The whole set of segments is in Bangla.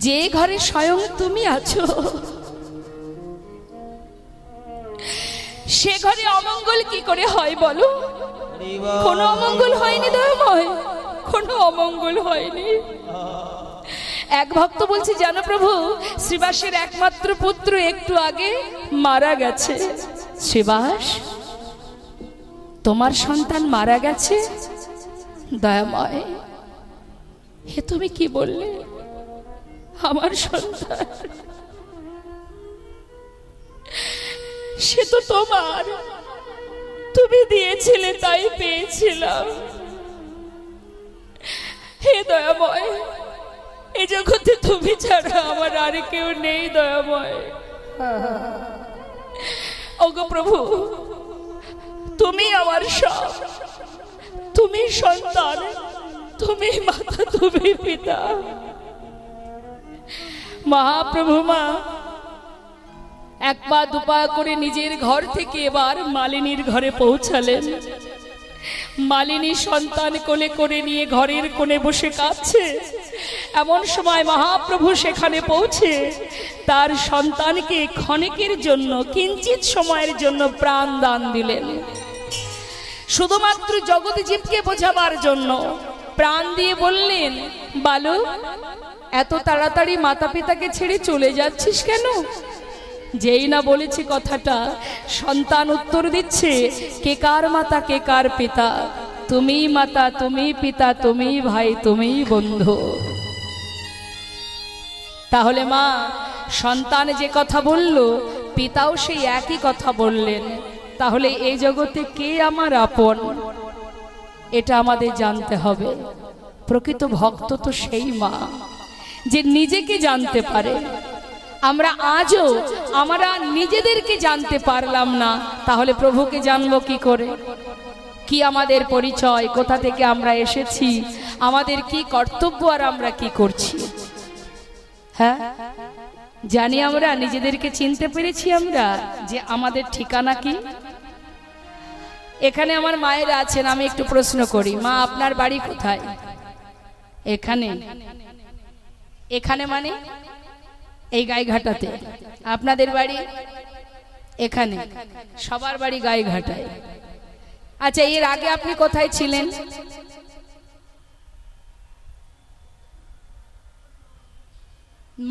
যে ঘরে স্বয়ং তুমি আছো সে ঘরে অমঙ্গল কি করে হয় বলো? কোনো অমঙ্গল হয়নি দয়াময়, কোনো অমঙ্গল হয়নি। এক ভক্ত বলছে, জানো প্রভু, শ্রীবাসের একমাত্র পুত্র একটু আগে মারা গেছে। শ্রীবাস, তোমার সন্তান মারা গেছে? দয়াময়, হে তুমি কি বললে? আমার সন্তান, সে তো তোমার, তুমি দিয়েছিলে তাই পেয়েছিলাম। হে দয়াময়, এই জগতে তুমি ছাড়া আমার আর কেউ নেই দয়াময়। ওগো প্রভু, তুমি আমার সব, তুমি সন্তান, তুমি মাতা, তুমি পিতা। মহাপ্রভু মা এক পা দুপা করে নিজের ঘর থেকে এবার মালিনীর ঘরে পৌঁছালেন। মালিনী সন্তান কোলে করে নিয়ে ঘরের কোণে বসে কাঁদছে। এমন সময় মহাপ্রভু সেখানে পৌঁছে তার সন্তানকে ক্ষণিকের জন্য, কিঞ্চিত সময়ের জন্য প্রাণ দান দিলেন। শুধুমাত্র জগৎজীবকে বোঝাবার জন্য প্রাণ দিয়ে বললেন, বালক, এত তাড়াতাড়ি মাতা পিতাকে ছেড়ে চলে যাচ্ছিস কেন? যেই না বলেছি কথাটা, সন্তান উত্তর দিচ্ছে, কে কার মাতা, কে কার পিতা? তুমি মাতা, তুমি পিতা, তুমি ভাই, তুমি বন্ধু। তাহলে মা, সন্তান যে কথা বলল, পিতাও সেই একই কথা বললেন। তাহলে এই জগতে কে আমার আপন, এটা আমাদের জানতে হবে। প্রকৃত ভক্ত তো সেই মা যে নিজেকে জানতে পারে। আমরা আজও আমরা নিজেদেরকে জানতে পারলাম না, তাহলে প্রভুকে জানবো কি করে? কি আমাদের পরিচয়, কোথা থেকে আমরা এসেছি, আমাদের কি কর্তব্য, আর আমরা কি করছি? হ্যাঁ, জানি আমরা নিজেদেরকে চিনতে পেরেছি আমরা যে আমাদের ঠিকানা কি? এখানে আমার মায়েরা আছেন, আমি একটু প্রশ্ন করি, মা আপনার বাড়ি কোথায়? এখানে। এখানে মানে এই গাইঘাটাতে। আপনাদের বাড়ি এখানে। সবার বাড়ি গাইঘাটায়। আচ্ছা, এর আগে আপনি কোথায় ছিলেন?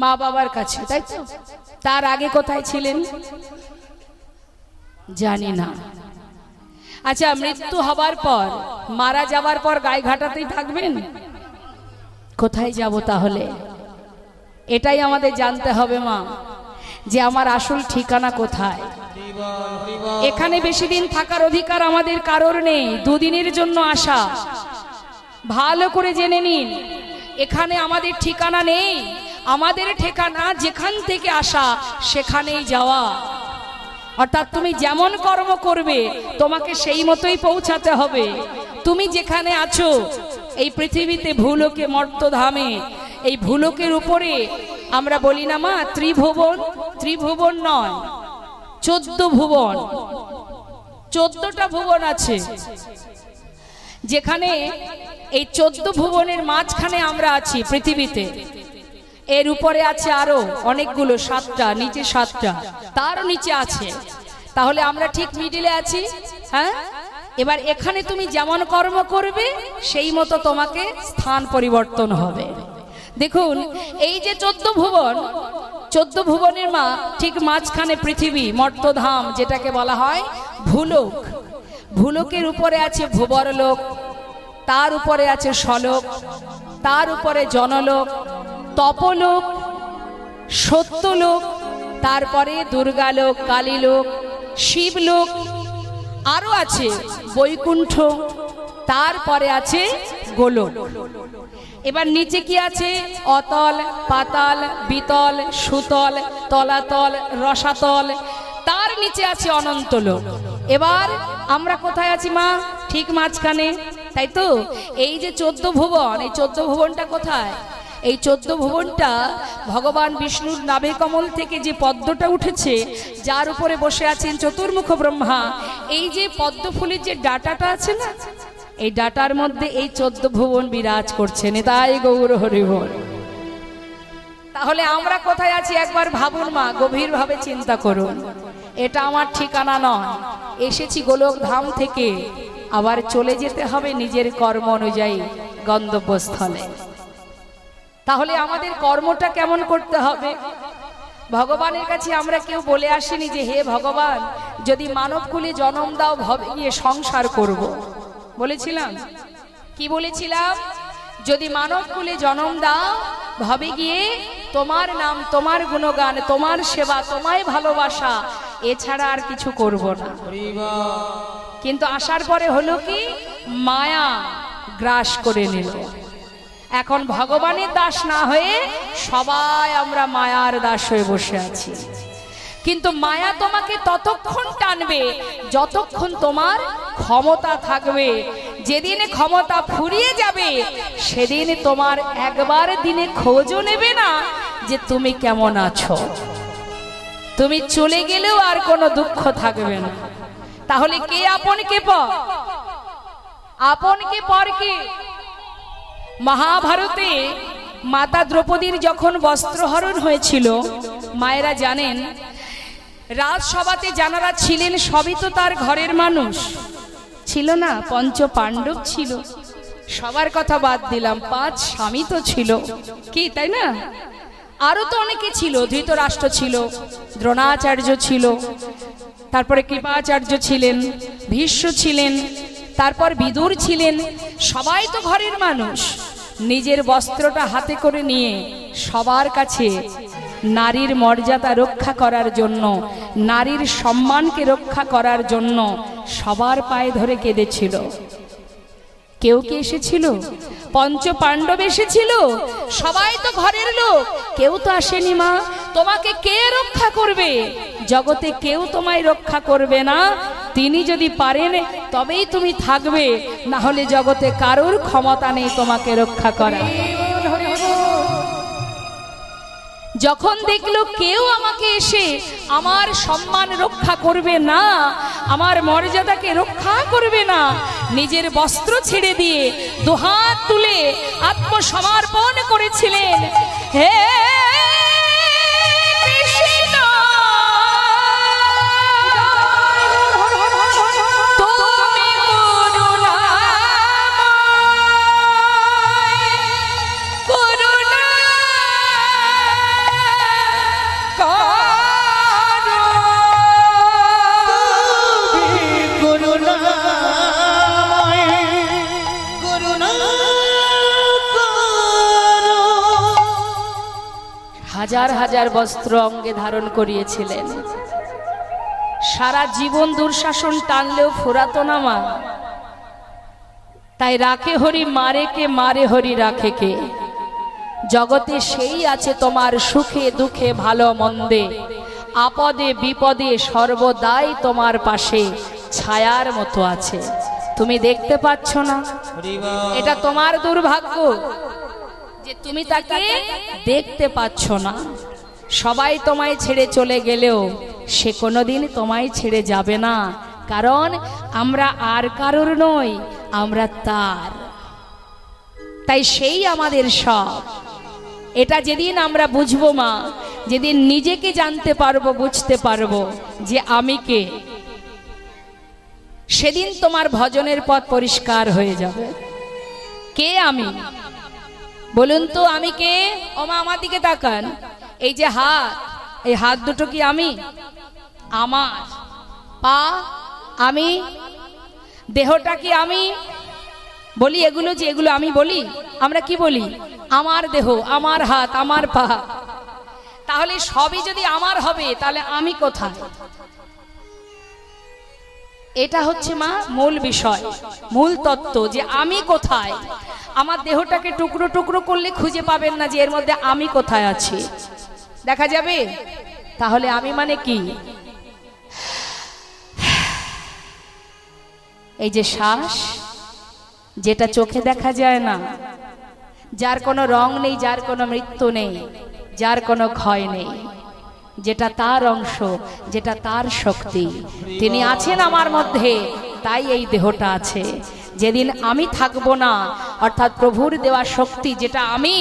মা বাবার কাছে, তাই তো? তার আগে কোথায় ছিলেন? জানি না। আচ্ছা, মৃত্যু হবার পর, মারা যাবার পর গাইঘাটাতেই থাকবেন? কোথায় যাব তাহলে? এটাই আমাদের জানতে হবে মা, যে আমার আসল ঠিকানা কোথায়। এখানে বেশি দিন থাকার অধিকার আমাদের কারোর নেই। দুদিনের জন্য আসা। ভালো করে জেনে নিন, এখানে আমাদের ঠিকানা নেই। আমাদের ঠিকানা যেখান থেকে আসা সেখানেই যাওয়া। অর্থাৎ তুমি যেমন কর্ম করবে তোমাকে সেই মতোই পৌঁছাতে হবে। তুমি যেখানে আছো এই পৃথিবীতে, ভূলোকে, মর্তধামে, এই ভূলোকের উপরে আমরা বলি না মা ত্রিভুবন? ত্রিভুবন নয়, 14 ভুবন। 14টা ভুবন আছে, যেখানে এই 14 ভুবনের মাঝখানে আমরা আছি পৃথিবীতে। এর উপরে আছে আরো অনেকগুলো, 7টা, নিচে 7টা, তার নিচে আছে। তাহলে আমরা ঠিক মিডিলে আছি। হ্যাঁ, এবার এখানে তুমি যেমন কর্ম করবে সেই মতো তোমাকে স্থান পরিবর্তন হবে। দেখুন, এই যে 14 ভুবন, 14 ভুবনের মা ঠিক মাঝখানে পৃথিবী, মর্তধাম, যেটাকে বলা হয় ভূলোক। ভূলোকের উপরে আছে ভূবরলোক, তার উপরে আছে স্বলোক, তার উপরে জনলোক, তপলোক, সত্যলোক, তারপরে দুর্গালোক, কালীলোক, শিবলোক, আরো আছে বৈকুণ্ঠ, তারপরে আছে গোলোক। এবার নিচে কি আছে? অতল, পাতাল, বিতল, সুতল, তলাতল, রসাতল, তার নিচে আছে অনন্তলোক। এবার আমরা কোথায় আছি মা? ঠিক মাঝখানে, তাই তো? এই যে 14 ভুবন, এই 14 ভুবনটা কোথায়? এই 14 ভুবনটা ভগবান বিষ্ণুর নাভি কমল থেকে যে পদ্মটা উঠেছে, যার উপরে বসে আছেন চতুর্মুখ ব্রহ্মা, এই যে পদ্ম ফুলের যে ডাটাটা আছে না, এই ডাটার মধ্যে এই 14 ভুবন বিরাজ করছেন। তাই গৌর হরি বল। তাহলে আমরা কোথায় আছি একবার ভাবুন মা, গভীরভাবে চিন্তা করুন। এটা আমার ঠিকানা নয়, এসেছি গোলক ধাম থেকে, আবার চলে যেতে হবে নিজের কর্ম অনুযায়ী গন্তব্যস্থলে। তাহলে আমাদের কর্মটা কেমন করতে হবে? ভগবানের কাছে আমরা কেউ বলে আসিনি যে হে ভগবান, যদি মানবকুলে জন্ম দাও ভবে গিয়ে সংসার করব। বলেছিলাম কি? বলেছিলাম যদি মানবকুলে জন্ম দাও ভবে গিয়ে তোমার নাম, তোমার গুণগান, তোমার সেবা, তোমায় ভালোবাসা, এছাড়া আর কিছু করব না। কিন্তু আসার পরে হলো কি, মায়া গ্রাস করে নিল। এখন ভগবানের দাস না হয়ে সবাই আমরা মায়ার দাস হয়ে বসে আছি। কিন্তু মায়া তোমাকে ততক্ষণ টানবে যতক্ষণ তোমার ক্ষমতা থাকবে। যেদিন ক্ষমতা ফুরিয়ে যাবে সেদিন তোমার একবার দিনে খোঁজও নেবে না যে তুমি কেমন আছো। তুমি চলে গেলেও আর কোনো দুঃখ থাকবে না। তাহলে কে আপন কে পর? আপন কে পর কে? মহাভারতে মাতা দ্রৌপদীর যখন বস্ত্রহরণ হয়েছিল, মায়েরা জানেন রাজসভাতে যারা ছিলেন সবই তো তার ঘরের মানুষ ছিল না। পঞ্চ পাণ্ডব ছিল, সবার কথা বাদ দিলাম, 5 স্বামী তো ছিল কি, তাই না? আরো তো অনেকে ছিল, ধৃতরাষ্ট্র ছিল, দ্রোণাচার্য ছিল, তারপরে কৃপাচার্য ছিলেন, ভীষ্ম ছিলেন, তারপর বিদুর ছিলেন। সবাই তো ঘরের মানুষ। নিজের বস্ত্রটা হাতে করে নিয়ে সবার কাছে নারীর মর্যাদা রক্ষা করার জন্য, নারীর সম্মানকে রক্ষা করার জন্য সবার পায়ে ধরে কেঁদেছিল। কেউ কি এসেছিল? পঞ্চ পাণ্ডব এসেছিল, সবাই তো ঘরের লোক, কেউ তো আসেনি। মা, তোমাকে কে রক্ষা করবে? জগতে কেউ তোমায় রক্ষা করবে না। তিনি যদি পারেন তবেই তুমি থাকবে, না হলে জগতে কারোর ক্ষমতা নেই তোমাকে রক্ষা করা। যখন দেখলো কেউ আমাকে এসে আমার সম্মান রক্ষা করবে না, আমার মর্যাদাকে রক্ষা করবে না, নিজের বস্ত্র ছেড়ে দিয়ে দুহাত তুলে আত্মসমর্পণ করেছিলেন। হে কৃষ্ণ, তুমি হাজার হাজার বস্ত্র অঙ্গে ধারণ করিয়েছিলেন। সারা জীবন দুঃশাসন টানলেও ফুরাতো না মা। তাই রাখে হরি মারে কে, মারে হরি রাখে কে। জগতে সেই আছে তোমার সুখে দুঃখে ভালো মন্দে, আপদে বিপদে সর্বদাই তোমার পাশে ছায়ার মতো আছে। তুমি দেখতে পাচ্ছ না, এটা তোমার দুর্ভাগ্য যে তুমি তাকে দেখতে পাচ্ছ না। সবাই তোমায় ছেড়ে চলে গেলেও সে কোনোদিন তোমায় ছেড়ে যাবে না, কারণ আমরা আর কারোর নই, আমরা তার। তাই সেই আমাদের সব। এটা যেদিন আমরা বুঝবো মা, যেদিন নিজেকে জানতে পারবো, বুঝতে পারবো যে আমি কে, সেদিন তোমার ভজনের পথ পরিষ্কার হয়ে যাবে। কে আমি বলুন তো? আমি কে? ও মা, আমার দিকে তাকান। এই যে হাত, এই হাত দুটো কি আমি? আমার। পা আমি। দেহটা কি আমি? বলি এগুলো যে এগুলো আমি বলি, আমরা কি বলি? আমার দেহ, আমার হাত, আমার পা। তাহলে সবই যদি আমার হবে তাহলে আমি কোথায়? এটা হচ্ছে মা মূল বিষয়, মূল তত্ত্ব, যে আমি কোথায়। আমার দেহটাকে টুকরো টুকরো করলে খুঁজে পাবেন না যে এর মধ্যে আমি কোথায় আছি। দেখা যাবে? তাহলে আমি মানে কি? এই যে শ্বাস, যেটা চোখে দেখা যায় না, যার কোনো রং নেই, যার কোনো মৃত্যু নেই, যার কোনো ক্ষয় নেই, যেটা তার অংশ, যেটা তার শক্তি, তিনি আছেন আমার মধ্যে, তাই এই দেহটা আছে। যেদিন আমি থাকবো না, অর্থাৎ প্রভুর দেওয়া শক্তি, যেটা আমি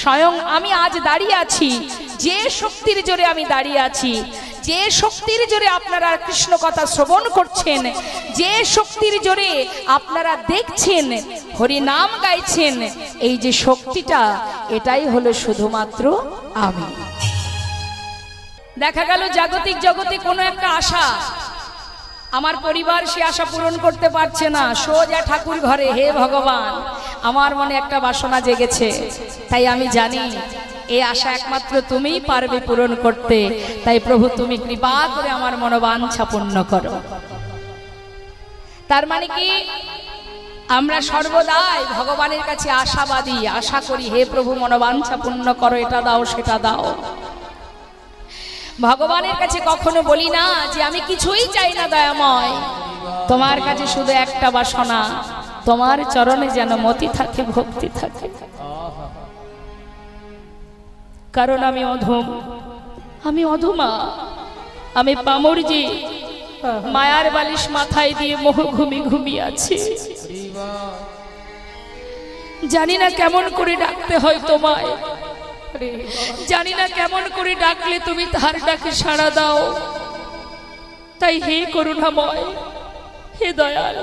স্বয়ং আমি আজ দাঁড়িয়ে আছি, যে শক্তির জোরে আমি দাঁড়িয়ে আছি, যে শক্তির জোরে আপনারা কৃষ্ণ কথা শ্রবণ করছেন, যে শক্তির জোরে আপনারা দেখছেন, হরি নাম গাইছেন, এই যে শক্তিটা, এটাই হলো শুধুমাত্র আমি। দেখা গেল জাগতিক জগতে কোনো একটা আশা, আমার পরিবার সে আশা পূরণ করতে পারছে না, সোজা ঠাকুর ঘরে, হে ভগবান আমার মনে একটা বাসনা জেগেছে, তাই আমি জানি এই আশা একমাত্র তুমিই পারবে পূরণ করতে, তাই প্রভু তুমি কৃপা করে আমার মনোবাঞ্ছা পূর্ণ করো। তার মানে কি, আমরা সর্বদাই ভগবানের কাছে আশাবাদী, আশা করি হে প্রভু মনোবাঞ্ছা পূর্ণ করো, এটা দাও সেটা দাও। ভগবানের কাছে কখনো বলি না যে আমি কিছুই চাই না দয়াময়, তোমার কাছে শুধু একটা বাসনা, তোমার চরণে যেন মতি থাকে, ভক্তি থাকে। কারণ আমি অধম, আমি অধমা, আমি পামরজি, মায়ার বালিশ মাথায় দিয়ে মোহ ঘুমিয়ে আছি। জানি না কেমন করে ডাকতে হয় তোমায়, জানি না কেমন করে ডাকলে তুমি তার ডাকে সাড়া দাও। তাই হে করুণাময়, হে দয়াল,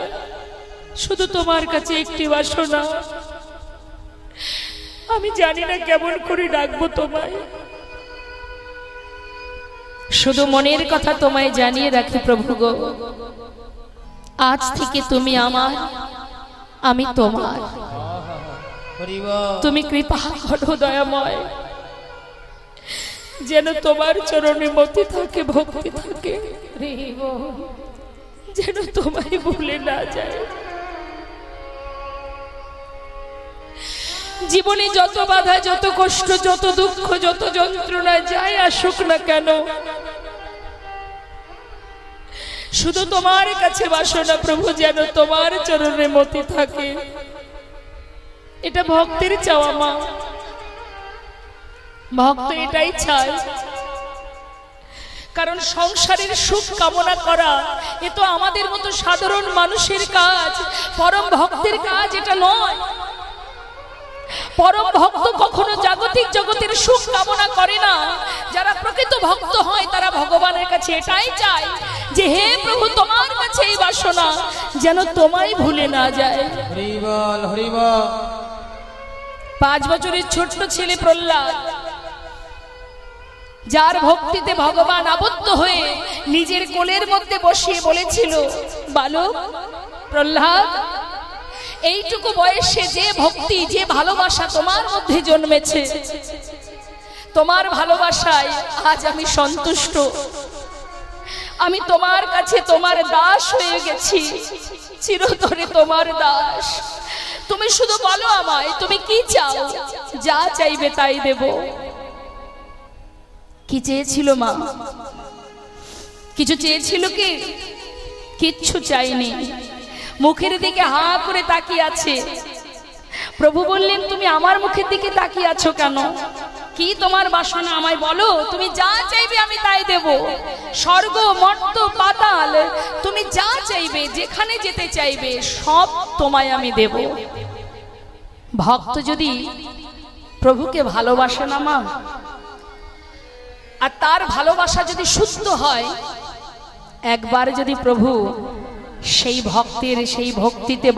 শুধু তোমার কাছে একটি বাসনা, আমি জানি না কেমন করে ডাকবো তোমায়, শুধু মনের কথা তোমায় জানিয়ে রাখি প্রভু গো, আজ থেকে তুমি আমার, আমি তোমার। তুমি কৃপা করো দয়াময়, যেন তোমার চরণে মতি থাকে, ভক্তি থাকে, যেন তোমায় ভুলে না যায়। জীবনে যত বাধা, যত কষ্ট, যত দুঃখ, যত যন্ত্রণা যাই আসুক না কেন, শুধু তোমার কাছে বাসনা প্রভু, যেন তোমার চরণে মতি থাকে। এটা ভক্তের চাওয়া মা, ভক্ত এটাই চায়। কারণ সংসারের সুখ কামনা করা এ তো আমাদের মতো সাধারণ মানুষের কাজ, পরম ভক্তের কাজ এটা নয়। পরম ভক্ত কখনো জাগতিক জগতের সুখ কামনা করে না। যারা প্রকৃত ভক্ত হয় তারা ভগবানের কাছে এটাই চায় যে হে প্রভু তোমার কাছে এই বাসনা, যেন তোমায় ভুলে না যায়। হরি বল, হরি বল। 5 বছরের ছোট্ট ছেলে প্রহ্লাদ, যার ভক্তিতে ভগবান আবদ্ধ হয়ে নিজের কোলের মধ্যে বসিয়ে বলেছিল, বালক প্রহ্লাদ, এইটুকু বয়সে যে ভক্তি, যে ভালোবাসা তোমার মধ্যে জন্মেছে, তোমার ভালোবাসায় আজ আমি সন্তুষ্ট। আমি তোমার কাছে তোমার দাস হয়ে গেছি, চিরতরে তোমার দাস। তুমি শুধু বলো আমায় তুমি কি চাও, যা চাইবে তাই দেব। কি চেয়েছিল মা? কিছু চেয়েছিল কি? কিচ্ছু চাইনি, মুখের দিকে হা করে তাকিয়ে আছে। প্রভু বললেন, তুমি আমার মুখের দিকে তাকিয়ে আছো কেন? কি তোমার বাসনা আমায় বলো, তুমি যা চাইবে আমি তাই দেব। স্বর্গ, মর্ত, পাতাল, তুমি যা চাইবে, যেখানে যেতে চাইবে, সব তোমায় আমি দেব। ভক্ত যদি প্রভুকে ভালোবাসে না মা, আর তার ভালোবাসা যদি শুদ্ধ হয়, একবার যদি প্রভু সেই ভক্তের সেই ভক্তিতে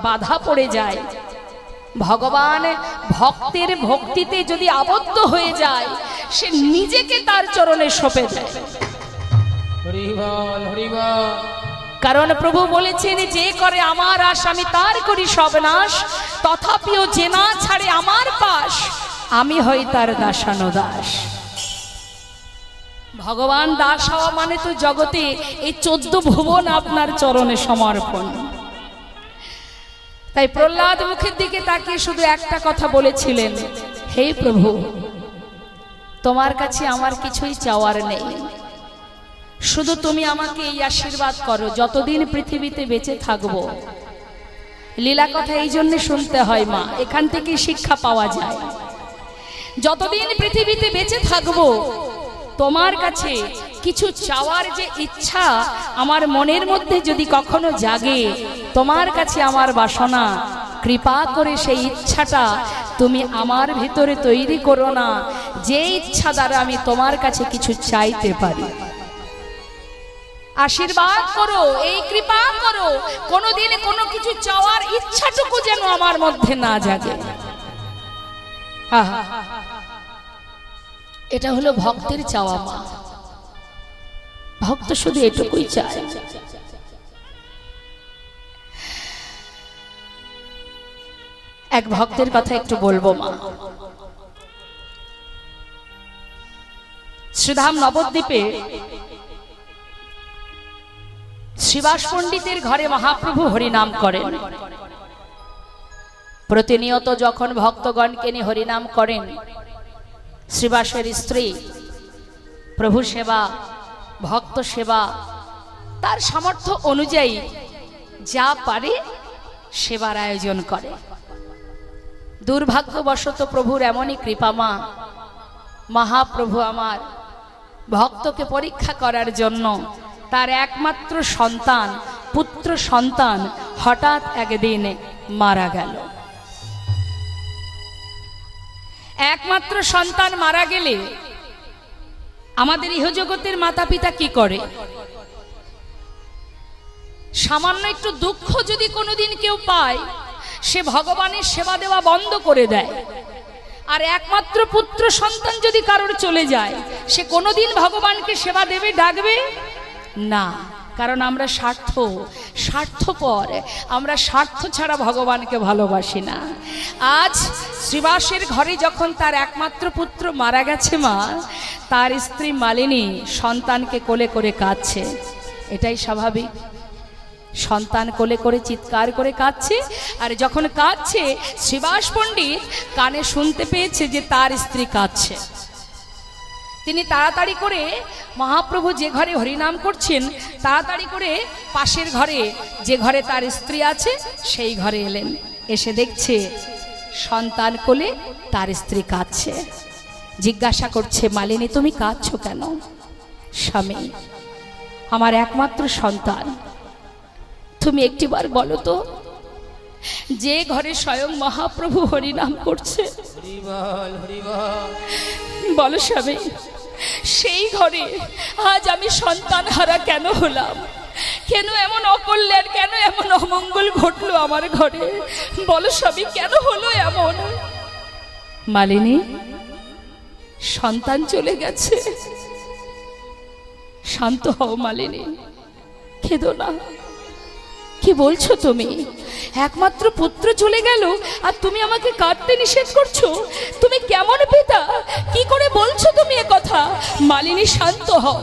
বাধা পড়ে যায়, ভগবান ভক্তের ভক্তিতে যদি আবদ্ধ হয়ে যায়, সে নিজেকে তার চরণে সঁপে দেয়। হরি বল, হরি বল। কারণ প্রভু বলেছেন, যে করে আমার আশ আমি তার করি সব নাশ, তথাপিও যে না ছাড়ে আমার পাশ, আমি হই তার দাসানুদাস। ভগবান দাস হওয়া মানে তো জগতে এই 14 ভুবন আপনার চরণে সমর্পণ। তাই প্রহ্লাদ মুখের দিকে তাকিয়ে শুধু একটা কথা বলেছিলেন, হে প্রভু তোমার কাছে আমার কিছুই চাওয়ার নেই, শুধু তুমি আমাকে এই আশীর্বাদ করো, যতদিন পৃথিবীতে বেঁচে থাকবো। লীলা কথা এই জন্য শুনতে হয় মা, এখান থেকে শিক্ষা পাওয়া যায়। যতদিন পৃথিবীতে বেঁচে থাকবো তোমার কাছে কিছু চাওয়ার যে ইচ্ছা আমার মনের মধ্যে যদি কখনো জাগে, তোমার কাছে আমার বাসনা, কৃপা করে সেই ইচ্ছাটা তুমি আমার ভিতরে তৈরি করো না, যে ইচ্ছা দ্বারা আমি তোমার কাছে কিছু চাইতে পারি। আশীর্বাদ করো, এই কৃপা করো, কোনোদিন কোনো কিছু চাওয়ার ইচ্ছাটুকু যেন আমার মধ্যে না জাগে। এটা হলো ভক্তের চাওয়া মা। ভক্ত শুধু এটুকুই চায়। এক ভক্তের কথা একটু বলবো মা। শ্রীধাম নবদ্বীপে শ্রীবাস পণ্ডিতের ঘরে মহাপ্রভু হরিনাম করেন। প্রতিনিয়ত যখন ভক্তগণকে নিয়ে হরিনাম করেন, শ্রীবাসের স্ত্রী প্রভু সেবা, ভক্ত সেবা, তার সামর্থ্য অনুযায়ী যা পারে সেবার আয়োজন করে। দুর্ভাগ্যবশত প্রভুর এমনই কৃপা মা, মহাপ্রভু আমার ভক্তকে পরীক্ষা করার জন্য তার একমাত্র সন্তান, পুত্র সন্তান হঠাৎ একদিন মারা গেল। একমাত্র সন্তান মারা গেলে আমাদের ইহজগতের মাতা পিতা কি করে? সামান্য একটু দুঃখ যদি কোনোদিন কেউ পায়, সে ভগবানের সেবা দেওয়া বন্ধ করে দেয়। আর একমাত্র পুত্র সন্তান যদি কারোর চলে যায়, সে কোনোদিন ভগবানকে সেবা দেবে, ডাকবে না। কারণ আমরা স্বার্থপর, আমরা স্বার্থ ছাড়া ভগবানকে ভালোবাসি না। আজ শ্রীবাসের ঘরে যখন তার একমাত্র পুত্র মারা গেছে মা, তার স্ত্রী মালিনী সন্তানকে কোলে করে কাঁদছে। এটাই স্বাভাবিক, সন্তান কোলে করে চিৎকার করে কাঁদছে। আর যখন কাঁদছে, শ্রীবাস পণ্ডিত কানে শুনতে পেয়েছে যে তার স্ত্রী কাঁদছে। তিনি তাড়াতাড়ি করে মহাপ্রভু যে ঘরে হরিনাম করছেন, তাড়াতাড়ি করে পাশের ঘরে যে ঘরে তার স্ত্রী আছে সেই ঘরে এলেন। এসে দেখছে সন্তান কোলে তার স্ত্রী কাঁদছে। জিজ্ঞাসা করছে, মালিনী তুমি কাঁদছো কেন? স্বামী, আমার একমাত্র সন্তান, তুমি একটিবার বলো তো, যে ঘরে স্বয়ং মহাপ্রভু হরিনাম করছে, বলো স্বামী, সেই ঘরে আজ আমি সন্তান হারা কেন হলাম? কেন এমন অকল্যাণ, কেন এমন অমঙ্গল ঘটলো আমার ঘরে? বলো স্বামী, কেন হলো এমন? মালিনী, সন্তান চলে গেছে। শান্ত হও মালিনী, কেঁদো না। কি বলছো তুমি? একমাত্র পুত্র চলে গেল আর তুমি আমাকে কাঁদতে নিষেধ করছো? তুমি কেমন পিতা? কি করে বলছো তুমি এ কথা? মালিনী, শান্ত হও।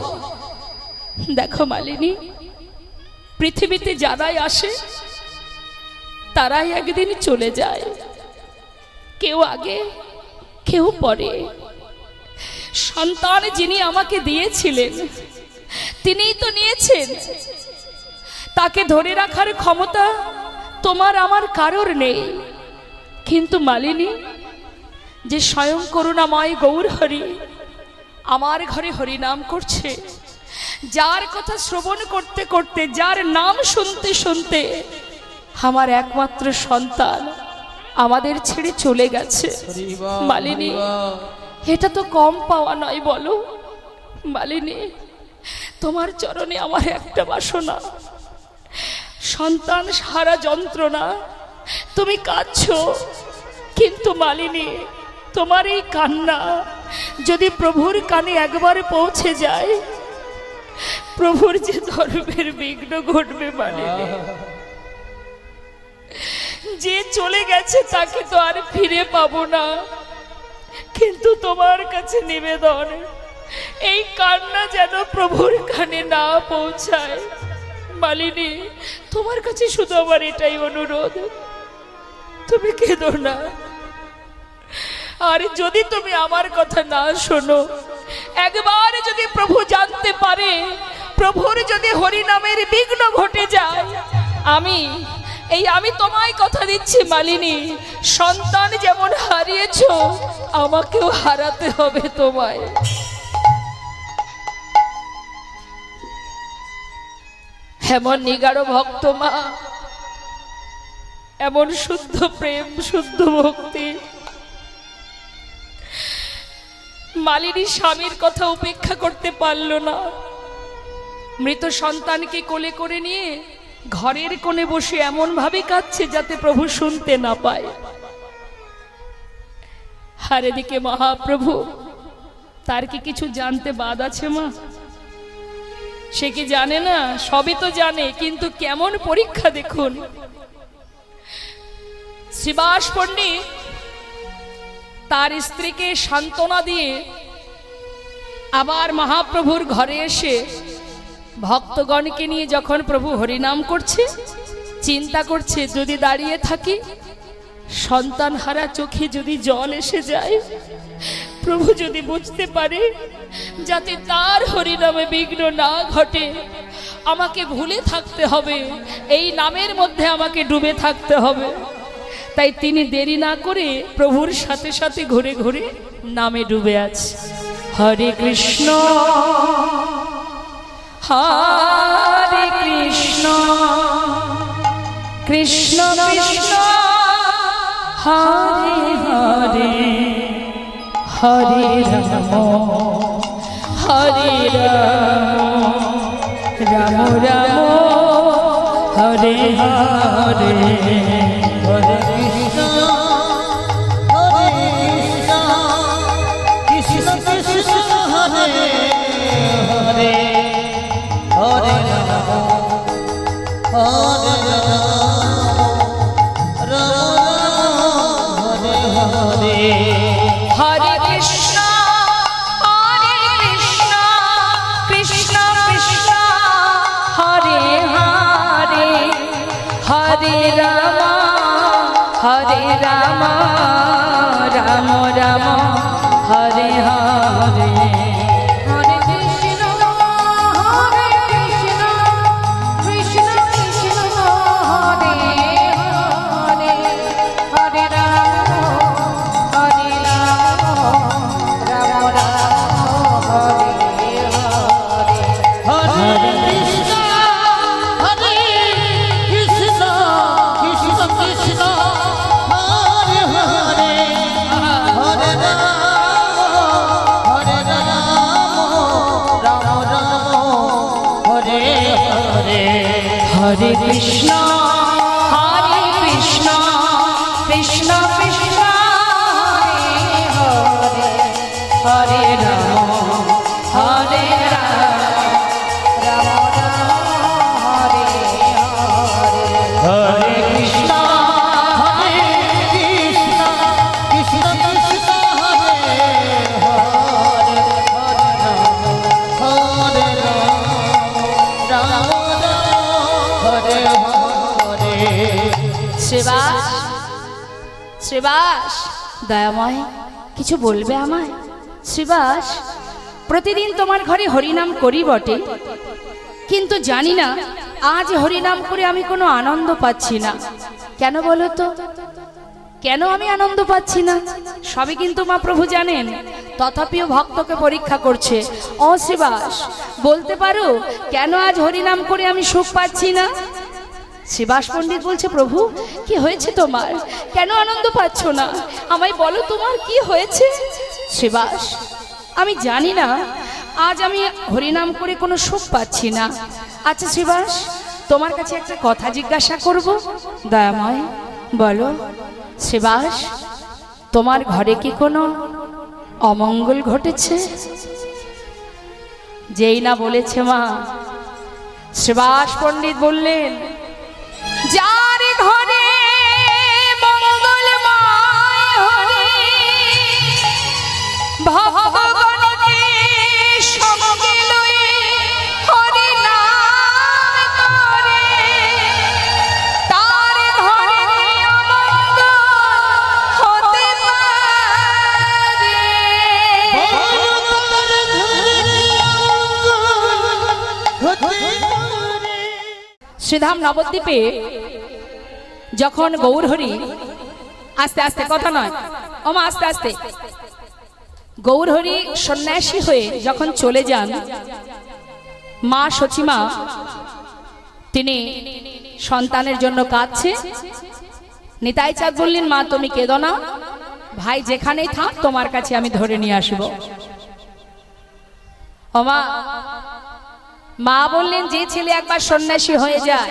দেখো মালিনী, পৃথিবীতে যারাই আসে তারাই একদিন চলে যায়, কেউ আগে কেউ পরে। সন্তান যিনি আমাকে দিয়েছিলেন তিনিই তো নিয়েছেন, তাকে ধরে রাখার ক্ষমতা তোমার আমার কারোর নেই। কিন্তু মালিনী, যে স্বয়ং করুণাময় গৌরহরি আমার ঘরে হরিনাম করছে, যার কথা শ্রবণ করতে করতে, যার নাম শুনতে শুনতে আমার একমাত্র সন্তান আমাদের ছেড়ে চলে গেছে, মালিনী, এটা তো কম পাওয়া নয় বলো? মালিনী, তোমার চরণে আমার একটা বাসনা, সন্তান সারা যন্ত্রণা, তুমি কাঁদছো, কিন্তু মালিনী, তোমার এই কান্না যদি প্রভুর কানে একবার পৌঁছে যায়, প্রভুর যে ধর্মের বিঘ্ন ঘটবে মালিনী। যে চলে গেছে তাকে তো আর ফিরে পাবো না, কিন্তু তোমার কাছে নিবেদন, এই কান্না যেন প্রভুর কানে না পৌঁছায়। মালিনী, তোমার কাছে শুধু আমার এটাই অনুরোধ, তুমি কেঁদো না। আর যদি তুমি আমার কথা না শোনো, একবার যদি প্রভু জানতে পারে, প্রভুর যদি হরিনামের বিঘ্ন ঘটে যায়, আমি তোমায় কথা দিচ্ছি মালিনী, সন্তান যেমন হারিয়েছো আমাকেও হারাতে হবে তোমায়। এমন নিগাড় ভক্ত মা, এমন শুদ্ধ প্রেম, শুদ্ধ ভক্তি। মালিনী স্বামীর কথা উপেক্ষা করতে পারল না। মৃত সন্তানকে কোলে করে নিয়ে ঘরের কোণে বসে এমন ভাবে কাঁদছে যাতে প্রভু শুনতে না পায়। আর এদিকে মহাপ্রভু, তার কি কিছু জানতে বাদ আছে মা? সে কি জানে না? সবই তো জানে, কিন্তু কেমন পরীক্ষা দেখুন। শ্রীবাস পণ্ডিত তার স্ত্রীকে সান্ত্বনা দিয়ে আবার মহাপ্রভুর ঘরে এসে ভক্তগণকে নিয়ে যখন প্রভু হরিনাম করছে, চিন্তা করছে যদি দাঁড়িয়ে থাকি, সন্তান হারা চোখে যদি জল এসে যায়, প্রভু যদি বুঝতে পারে, যাতে তার হরিনামে বিঘ্ন না ঘটে, আমাকে ভুলে থাকতে হবে, এই নামের মধ্যে আমাকে ডুবে থাকতে হবে। তাই তিনি দেরি না করে প্রভুর সাথে সাথে ঘুরে ঘুরে নামে ডুবে আছে। হরে কৃষ্ণ হরে কৃষ্ণ কৃষ্ণ কৃষ্ণ হরে হরে হরে রাম হরে রাম রাম রাম হরে হরে। হরে কৃষ্ণ কৃষ্ণ কৃষ্ণ হরে হরে হরে রাম হরে রাম রাম হরে হরে। হরে কৃষ্ণ হরে কৃষ্ণ কৃষ্ণ কৃষ্ণ হরে হরে হরে রাম হরে রাম রাম রাম হরে হরে। হরে কৃষ্ণ হরে কৃষ্ণ কৃষ্ণ কৃষ্ণ হরে হরে হরে রাম হরে রাম রাম রাম হরে হরে। হরে কৃষ্ণ হরে কৃষ্ণ কৃষ্ণ কৃষ্ণ হরে হরে হরে রাম রাম রাম হরে হরে। হরে কৃষ্ণ হরে কৃষ্ণ কৃষ্ণ কৃষ্ণ হরে হরে হরে রাম হরে রাম হরে হরে। হরে কৃষ্ণ হরে কৃষ্ণ কৃষ্ণ কৃষ্ণ হরে হরে হরে রাম রাম হরে হরে। শ্রীবাস শ্রীবাস দয়াময়, কিছু বলবে আমায়? শ্রীবাস, প্রতিদিন তোমার ঘরে হরিনাম করি বটে, কিন্তু জানি না আজ হরিনাম করে আমি কোনো আনন্দ পাচ্ছি না। কেন বলো তো, কেন আমি আনন্দ পাচ্ছি না? সবই কিন্তু মা প্রভু জানেন, তথাপিও ভক্তকে পরীক্ষা করছে। ও শ্রীবাস, বলতে পারো কেন আজ হরিনাম করে আমি সুখ পাচ্ছি না? শ্রীবাস পণ্ডিত বলছে, প্রভু কি হয়েছে তোমার? কেন আনন্দ পাচ্ছ না? আমায় বলো তোমার কি হয়েছে? শ্রীবাস, আমি জানি না, আজ আমি হরিনাম করে কোনো সুখ পাচ্ছি না। আচ্ছা শ্রীবাস, তোমার কাছে একটা কথা জিজ্ঞাসা করব, দয়াময় বলো। শ্রীবাস, তোমার ঘরে কি কোনো অমঙ্গল ঘটেছে? যেই না বলেছে মা, শ্রীবাস পণ্ডিত বললেন, যার ঘরে মঙ্গলময় হরি ভগবানকে সঙ্গে লয়ে হরি নাম করে, তার ঘরে অমঙ্গল হতে পারে। শ্রীধাম নবদ্বীপে যখন গৌরহরি, আস্তে আস্তে কথা নয় ওমা, আস্তে আস্তে, গৌরহরি সন্ন্যাসী হয়ে যখন চলে যান, মা সচিমা তিনি সন্তানের জন্য কাঁদছে। নিতাই চাঁদ বললেন, মা তুমি কেঁদো না, ভাই যেখানেই থাক তোমার কাছে আমি ধরে নিয়ে আসব। ও মা, মা বললেন যে ছেলে একবার সন্ন্যাসী হয়ে যায়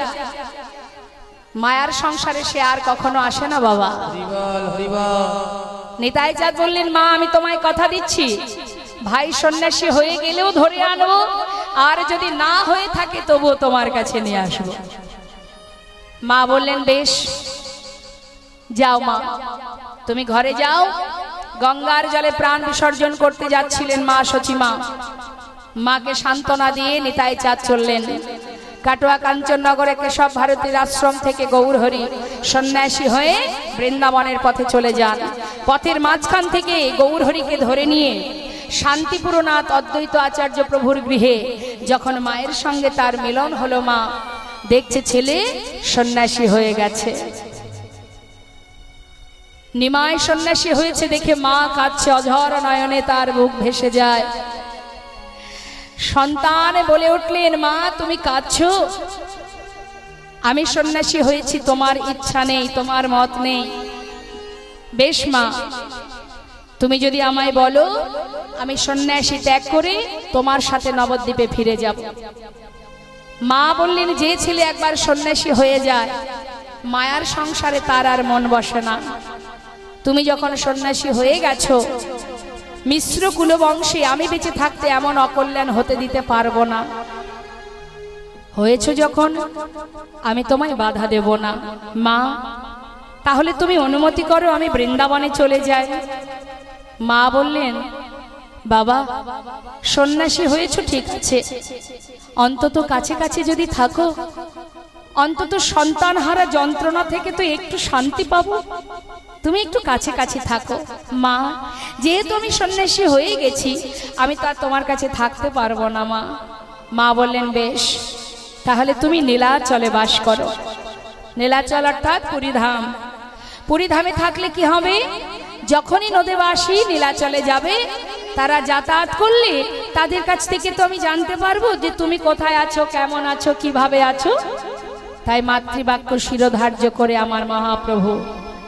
মায়ার সংসারে সে আর কখনো আসে না বাবা। নিতাই চাঁদ বললেন, মা আমি তোমায় কথা দিচ্ছি, ভাই সন্ন্যাসী হয়ে গেলেও ধরে আনবো, আর যদি না হয়ে থাকে তবুও তোমার কাছে নিয়ে আসবো। মা বললেন, বেশ যাও মা, তুমি ঘরে যাও। গঙ্গার জলে প্রাণ বিসর্জন করতে যাচ্ছিলেন মা সচিমা। মাকে সান্ত্বনা দিয়ে নিতাই চাঁদ চললেন। কাটোয়া কাঞ্চননগরে কেশব ভারতীর আশ্রম থেকে গৌরহরি সন্ন্যাসী হয়ে বৃন্দাবনের পথে চলে যান। পথের মাঝখান থেকে গৌরহরিকে ধরে নিয়ে শান্তিপুরনাথ অদ্বৈত আচার্য প্রভুর গৃহে যখন মায়ের সঙ্গে তার মিলন হলো, মা দেখছে ছেলে সন্ন্যাসী হয়ে গেছে। নিমাই সন্ন্যাসী হয়েছে দেখে মা কাঁদছে, অঝর নয়নে তার বুক ভেসে যায়। সন্তান বলে উঠলেন, মা তুমি কাঁদছো? আমি সন্ন্যাসী হয়েছি, তোমার ইচ্ছা নেই, তোমার মত নেই। বেশ মা, তুমি যদি আমায় বলো আমি সন্ন্যাসী ত্যাগ করে তোমার সাথে নবদ্বীপে ফিরে যাব। মা বললেন, যে ছেলে একবার সন্ন্যাসী হয়ে যায় মায়ার সংসারে তার আর মন বসে না। তুমি যখন সন্ন্যাসী হয়ে গেছো, মিশ্র কুলবংশে আমি বেঁচে থাকতে এমন অকল্যাণ হতে দিতে পারবো না। হয়েছ যখন আমি তোমায় বাধা দেব না। মা তাহলে তুমি অনুমতি করো আমি বৃন্দাবনে চলে যাই। মা বললেন, বাবা সন্ন্যাসী হয়েছ ঠিক আছে, অন্তত কাছে কাছে যদি থাকো, অন্তত সন্তান হারা যন্ত্রণা থেকে তো একটু শান্তি পাবো। তুমি একটু কাছে কাছে থাকো। মা যেহেতু আমি সন্ন্যাসী হয়ে গেছি, আমি তো আর তোমার কাছে থাকতে পারবো না। মা মা বললেন, বেশ তাহলে তুমি নীলাচলে বাস করো। নীলাচল অর্থাৎ পুরীধাম। পুরীধামে থাকলে কি হবে, যখনই নদীবাসী নীলাচলে যাবে তারা যাতায়াত করলে তাদের কাছ থেকে তো আমি জানতে পারবো যে তুমি কোথায় আছো, কেমন আছো, কিভাবে আছো। তাই মাতৃবাক্য শিরোধার্য করে আমার মহাপ্রভু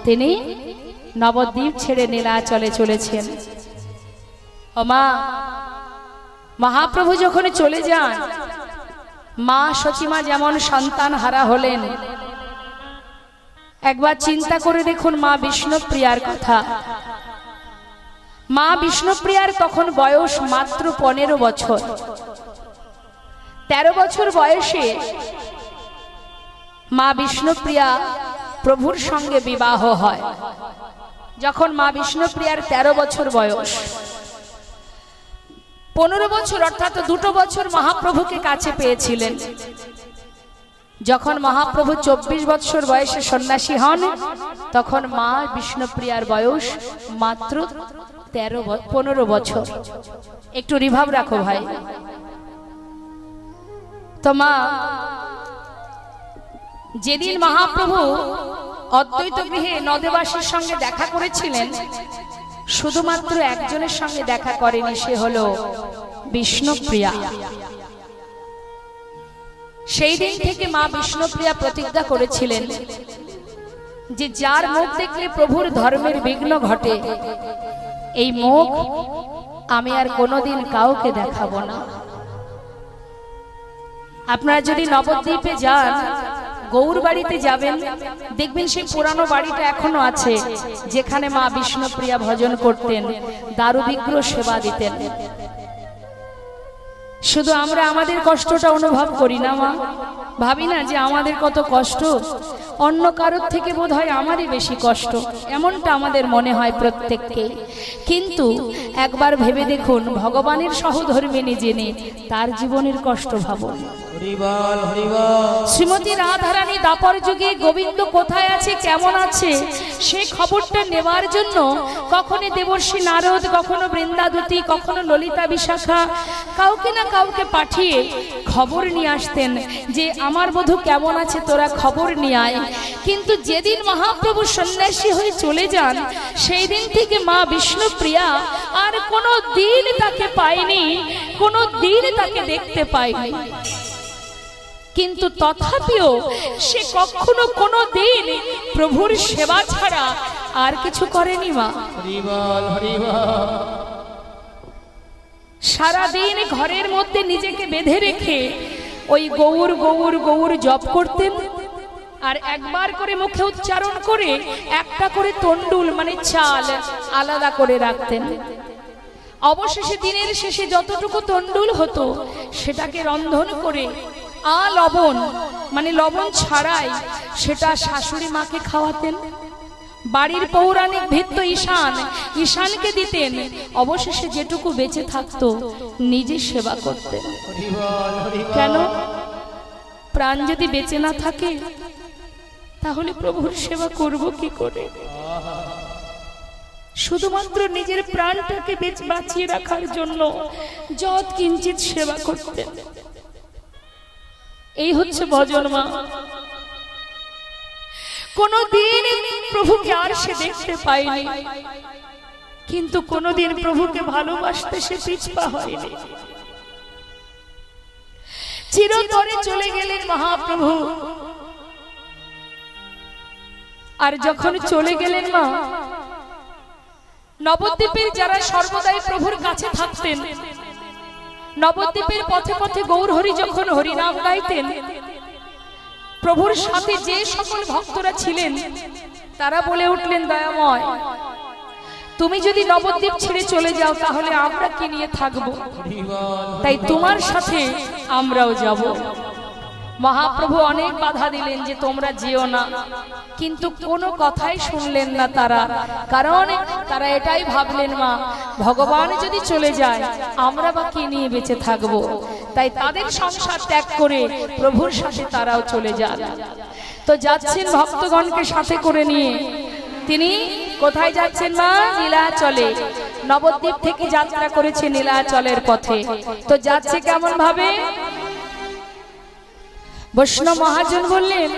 তিনি নবদ্বীপ ছেড়ে নীলাচলে চলেছেন। ও মা, মহাপ্রভু যখন চলে যান, মা সচিমা যেমন সন্তান হারা হলেন, একবার চিন্তা করে দেখুন মা বিষ্ণুপ্রিয়ার কথা। মা বিষ্ণুপ্রিয়ার তখন বয়স মাত্র 15 বছর। 13 বছর বয়সে মা বিষ্ণুপ্রিয়া প্রভুর সঙ্গে বিবাহ হয়। যখন মা বিষ্ণুপ্রিয়ার 13 বছর বয়স, 15 বছর অর্থাৎ 2 বছর মহাপ্রভুকে কাছে পেয়েছিলেন। যখন মহাপ্রভু 24 বছর বয়সে সন্ন্যাসী হন, তখন মা বিষ্ণুপ্রিয়ার বয়স মাত্র 15 বছর। একটু রিভাব রাখো ভাই। তো মা যেদিন মহাপ্রভু অদ্বৈত গৃহে নদেবাসীর সঙ্গে দেখা করেছিলেন, শুধুমাত্র একজনের সঙ্গে দেখা করেনি, সে হলো বিষ্ণুপ্রিয়া। সেই দিন থেকে মা বিষ্ণুপ্রিয়া প্রতিজ্ঞা করেছিলেন যে যার মুখ দেখলে প্রভুর ধর্মের বিঘ্ন ঘটে, এই মুখ আমি আর কোনোদিন কাউকে দেখাবো না। আপনারা যদি নবদ্বীপে যান, গৌর বাড়িতে যাবেন, দেখবেন সেই পুরানো বাড়িটা এখনো আছে, যেখানে মা বিষ্ণুপ্রিয়া ভজন করতেন, দারু বিগ্রহ সেবা দিতেন। শুধু আমরা আমাদের কষ্টটা অনুভব করি না মা, ভাবি না যে আমাদের কত কষ্ট, অন্য কারোর থেকে বোধহয় আমারই বেশি কষ্ট, এমনটা আমাদের মনে হয় প্রত্যেককে। কিন্তু একবার ভেবে দেখুন, ভগবানের সহধর্মিণী যিনি, তার জীবনের কষ্ট ভাবুন। শ্রীমতী রাধারানী দাপর যুগে গোবিন্দ কোথায় আছে, কেমন আছে, সে খবরটা নেবার জন্য কখনো দেবর্ষী নারদ, কখনো বৃন্দাদূতি, কখনো ললিতা বিশাখা, কাউকে না কাউকে পাঠিয়ে খবর নিয়ে আসতেন যে আমার বধূ কেমন আছে, তোরা খবর নিয়ে আয়। কিন্তু যেদিন মহাপ্রভু সন্ন্যাসী হয়ে চলে যান, সেই দিন থেকে মা বিষ্ণুপ্রিয়া আর কোনো দিন তাকে পায়নি, কোনো দিন তাকে দেখতে পায়নি। কিন্তু তথাপিও সে কখনো কোনো দিন প্রভুর সেবা ছাড়া আর কিছু করেনি মা। হরি বল হরি বল। সারাদিন ঘরের মধ্যে নিজেকে বেঁধে রেখে ওই গৌর গৌর গৌর জপ করতেন, আর একবার করে মুখে উচ্চারণ করে একটা করে তন্ডুল মানে চাল আলাদা করে রাখতেন। অবশেষে দিনের শেষে যতটুকু তন্ডুল হতো সেটাকে রন্ধন করে লবণ মানে লবণ ছাড়াই সেটা শাশুড়ি মাকে খাওয়াতেন। বাড়ির পৌরাণিক ভিত্ত ঈশানকে দিতেন। অবশেষে যেটুকু বেঁচে থাকতো নিজে সেবা করতেন। হরি বল হরি বল। কেন? প্রাণ যদি বেঁচে না থাকে তাহলে প্রভুর সেবা করব কি করে? শুধুমাত্র নিজের প্রাণটাকে বাঁচিয়ে রাখার জন্য যৎ কিঞ্চিত সেবা করতেন। এই হচ্ছে ভজন মা। কোনদিন প্রভুকে আর সে দেখতে পায়নি, কিন্তু কোনদিন প্রভুকে ভালোবাসতে সে পিছপা হয়নি। চিরতরে চলে গেলেন মহাপ্রভু। আর যখন চলে গেলেন মা, নবদ্বীপের যারা সর্বদাই প্রভুর কাছে থাকতেন, নবদ্বীপের পথে পথে গৌর হরি যখন হরিনাম গাইতেন, প্রভুর সাথে যে সকল ভক্তরা ছিলেন তারা বলে উঠলেন, দয়াময় তুমি যদি নবদ্বীপ ছেড়ে চলে যাও তাহলে আমরা কি নিয়ে থাকবো? তাই তোমার সাথে আমরাও যাব। মহাপ্রভু অনেক বাধা দিলেন যে তোমরা যেও না, কিন্তু কোনো কথাই শুনলেন না তারা। কারণ তারা এটাই ভাবলেন, মা ভগবান যদি চলে যায় আমরা বা কি নিয়ে বেঁচে থাকবো। তাই তাদের সংসার ত্যাগ করে প্রভুর সাথে তারাও চলে যান। তো যাচ্ছেন ভক্তগণকে সাথে করে নিয়ে। তিনি কোথায় যাচ্ছেন মা? নীলাচলে। নবদ্বীপ থেকে যাত্রা করেছে নীলাচলের পথে। তো যাচ্ছে কেমন ভাবে? বৈষ্ণব মহাজন বললেন,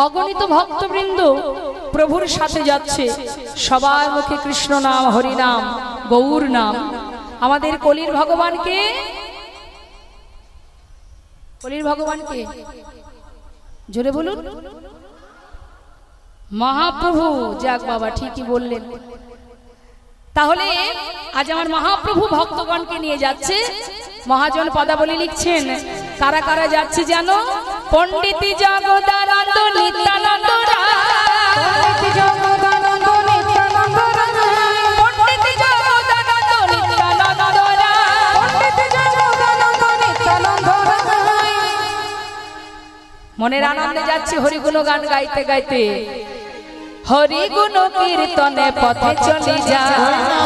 অগণিত ভক্তবৃন্দ প্রভুর সাথে যাচ্ছে, সবার মুখে কৃষ্ণ নাম, হরি নাম, গৌর নাম। আমাদের কলির ভগবানকে, কলির ভগবানকে জোরে বলুন, মহাপ্রভু। যাক বাবা, ঠিকই বললেন। তাহলে আজ আমার মহাপ্রভু ভক্তগণকে নিয়ে যাচ্ছে। মহাজন পদাবলী লিখছেন, কারা কারা যাচ্ছে জানো? পণ্ডিত জগদানন্দ নিত্যানন্দ রায়, পণ্ডিত জগদানন্দ নিত্যানন্দ রায়, পণ্ডিত জগদানন্দ নিত্যানন্দ রায়, পণ্ডিত জগদানন্দ নিত্যানন্দ রায়। মনের আনন্দে যাচ্ছে হরিগুণ গান গাইতে গাইতে। হরি গুণ কীর্তনে পথে চলি যা,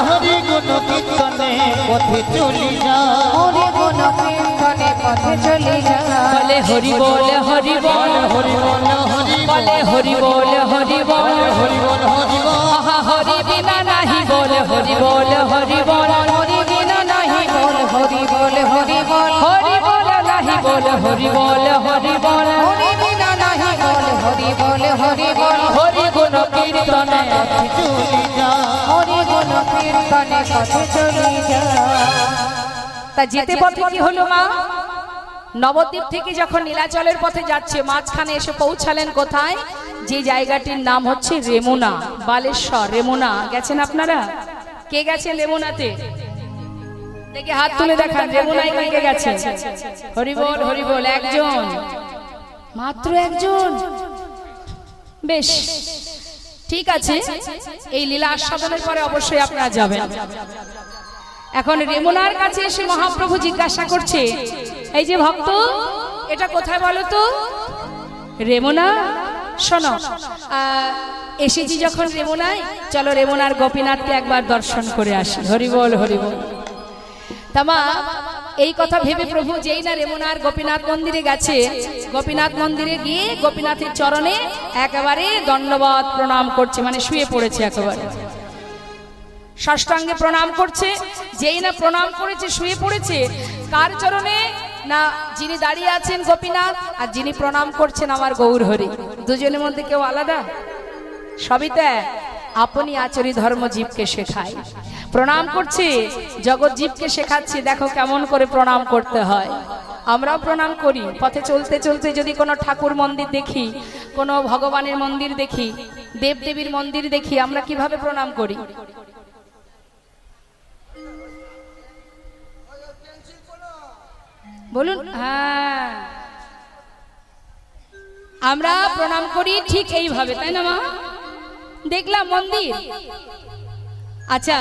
হরি গুণ কীর্তনে পথে চলি যা, হরি গুণ কীর্তনে পথে চলি যা। বলে হরি বল হরি বল হরি বল হরি বলে হরি বল হরি বল হরি বল হরি বল। আহা হরি বিনা নাহি বল হরি বল হরি বল, হরি বিনা নাহি বল হরি বল হরি বল, হরি বল নাহি বল হরি বল হরি বল, হরি বিনা নাহি বল হরি বল হরি বল, হরি গুণ কীর্তনে চলি যা, হরি গুণ কীর্তনে পথে চলি যা। তা যেতে পথে কি হলো মা? নবদ্বীপ থেকে যখন নীলাচলের পথে যাচ্ছে, মাঝখানে এসে পৌঁছালেন কোথায়? যে জায়গাটির নাম হচ্ছে রেমুনা, বালেশ্বর। রেমুনা গেছেন আপনারা? কে গেছেন রেমুনাতে? দেখে হাত তুলে দেখান, রেমুনায় কে গেছে? হরিবল হরিবল। একজন, মাত্র একজন। বেশ, ঠিক আছে। এই লীলা আস্বাদনের পরে অবশ্যই আপনারা যাবেন। এখন রেমুনার কাছে এসে মহাপ্রভু জিজ্ঞাসা করছে, এই যে ভক্ত, এটা কোথায় বলো তো? রেমুনা। শোনো, এসেছি যখন রেমুনায়, চলো রেমুনার গোপীনাথকে একবার দর্শন করে আসি। হরিবল হরিবল। তামা এই কথা ভেবে প্রভু যেই না রেমুনার গোপীনাথ মন্দিরে গেছে, গোপীনাথ মন্দিরে গিয়ে গোপীনাথের চরণে একেবারে দণ্ডবত প্রণাম করছে, মানে শুয়ে পড়েছে, একেবারে ষষ্ঠাঙ্গে প্রণাম করছে। যেই না প্রণাম করেছে, শুয়ে পড়েছে, কার চরণে না? যিনি দাঁড়িয়ে আছেন গোপীনাথ, আর যিনি প্রণাম করছেন আমার গৌর হরি। দুজনের মধ্যে কেউ আলাদা? সবই তো আপনি আচরি ধর্ম জীবকে শেখায়। প্রণাম করছে, জগৎ জীবকে শেখাচ্ছে, দেখো কেমন করে প্রণাম করতে হয়। আমরাও প্রণাম করি। পথে চলতে চলতে যদি কোনো ঠাকুর মন্দির দেখি, কোনো ভগবানের মন্দির দেখি, দেবদেবীর মন্দির দেখি, আমরা কিভাবে প্রণাম করি? বলুন। হ্যাঁ, আমরা প্রণাম করি ঠিক এইভাবে, তাই না মা? দেখলাম মন্দির। আচ্ছা,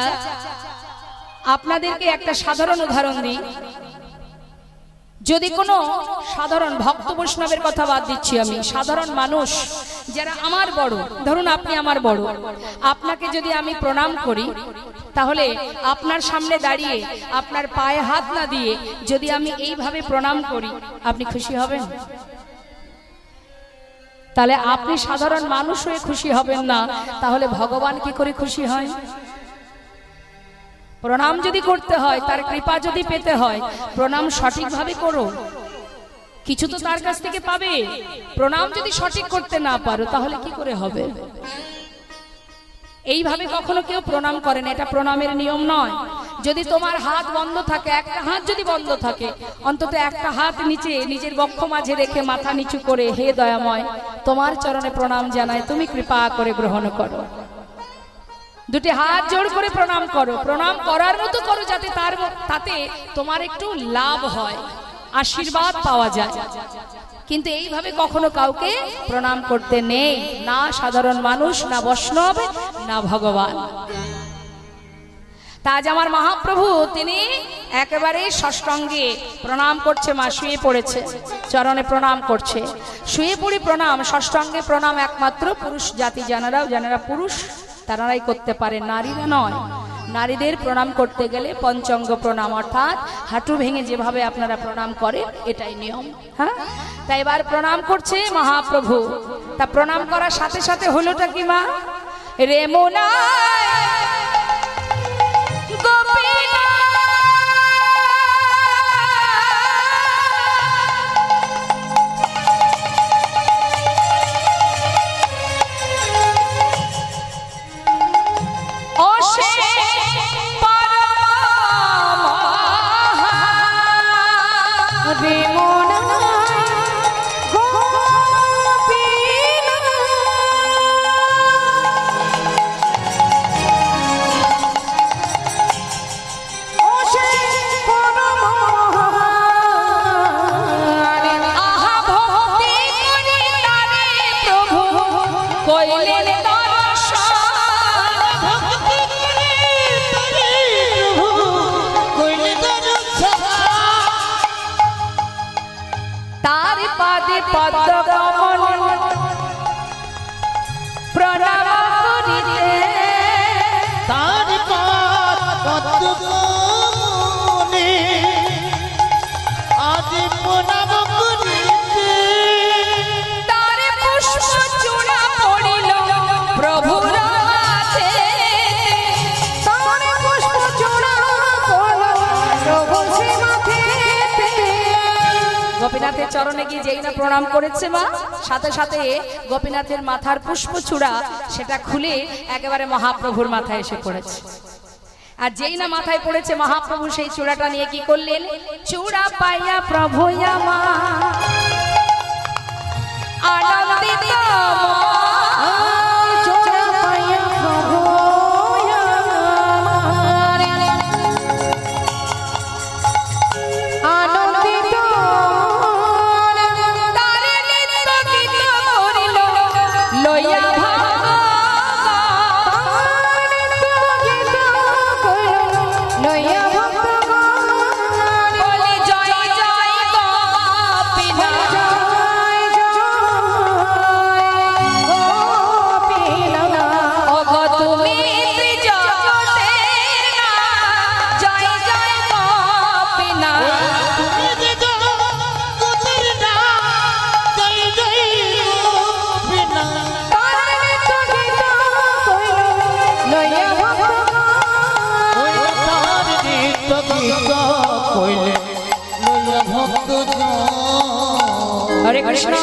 আপনাদেরকে একটা সাধারণ উদাহরণ দিই। যদি কোনো সাধারণ ভক্ত বৈষ্ণবের কথা বাদ দিচ্ছি, আমি সাধারণ মানুষ যারা আমার বড়, ধরুন আপনি আমার বড়, আপনাকে যদি আমি প্রণাম করি, তাহলে আপনার সামনে দাঁড়িয়ে আপনার পায়ে হাত না দিয়ে যদি আমি এইভাবে প্রণাম করি, আপনি খুশি হবেন? তাহলে আপনি সাধারণ মানুষ হয়ে খুশি হবেন না, তাহলে ভগবান কি করে খুশি হয়? প্রণাম যদি করতে হয়, তার কৃপা যদি পেতে হয়, প্রণাম সঠিকভাবে করো, কিছু তো তার কাছ থেকে পাবে। প্রণাম যদি সঠিক করতে না পারো, তাহলে কি করে হবে? এইভাবে কখনো কেউ প্রণাম করে না, এটা প্রণামের নিয়ম নয়। যদি তোমার হাত বন্ধ থাকে, একটা হাত যদি বন্ধ থাকে, অন্তত একটা হাত নিচে নিজের বক্ষ মাঝে রেখে মাথা নিচু করে, হে দয়াময়, তোমার চরণে প্রণাম জানাই, তুমি কৃপা করে গ্রহণ করো। দুটি হাত জোড় করে প্রণাম করো, প্রণাম করার মতো করো, যাতে তাতে তোমার একটু লাভ হয়, আশীর্বাদ পাওয়া যায়। কিন্তু এইভাবে কখনো কাউকে প্রণাম করতে নেই, না সাধারণ মানুষ, না বৈষ্ণব, না ভগবান। তা আজ আমার মহাপ্রভু তিনি একেবারে ষষ্টাঙ্গে প্রণাম করছে, মা শুয়ে পড়েছে, চরণে প্রণাম করছে। শুয়ে পড়ি প্রণাম, ষষ্টাঙ্গে প্রণাম একমাত্র পুরুষ জাতি, যারা পুরুষ তারাই করতে পারে, নারীরা নয়। নারীদের প্রণাম করতে গেলে পঞ্চাঙ্গ প্রণাম, অর্থাৎ হাঁটু ভেঙে যেভাবে আপনারা প্রণাম করেন, এটাই নিয়ম। হ্যাঁ, তাই এবার প্রণাম করছে মহাপ্রভু। তা প্রণাম করার সাথে সাথে হলোটা কি মা? রেমোনা গোপীনাথের চরণে গিয়ে যেই না প্রণাম করেছে মা, সাথে সাথে গোপীনাথের মাথার পুষ্পচূড়া সেটা খুলে একেবারে মহাপ্রভুর মাথায় এসে পড়েছে। আর যেই না মাথায় পড়েছে, মহাপ্রভু সেই চূড়াটা নিয়ে কি করলেন? চূড়া পাইয়া প্রভু আমার আনন্দিত, চূড়া পাইয়া প্রভু হরে কৃষ্ণ।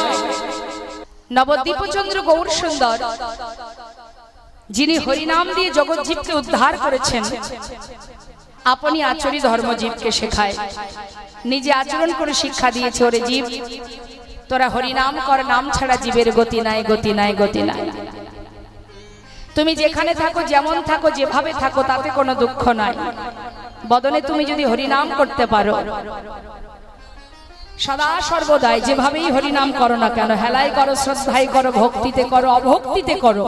নবদ্বীপচন্দ্র গৌর সুন্দর, যিনি হরিনাম দিয়ে জগৎজীবকে উদ্ধার করেছেন, আপনি আচরণই ধর্মজীবকে শেখায়, নিজে আচরণ করে শিক্ষা দিয়েছে, ওরে জীব তোরা হরিনাম কর, নাম ছাড়া জীবের গতি নাই, গতি নাই, গতি নাই। তুমি যেখানে থাকো, যেমন থাকো, যেভাবে থাকো, তাতে কোনো দুঃখ নাই। বদনে তুমি যদি হরিনাম করতে পারো, সদা সর্বদাই যেভাবেই হরিনাম করো না কেন, হেলাই করো, শ্রদ্ধাই করো, ভক্তিতে করো, অভক্তিতে করো,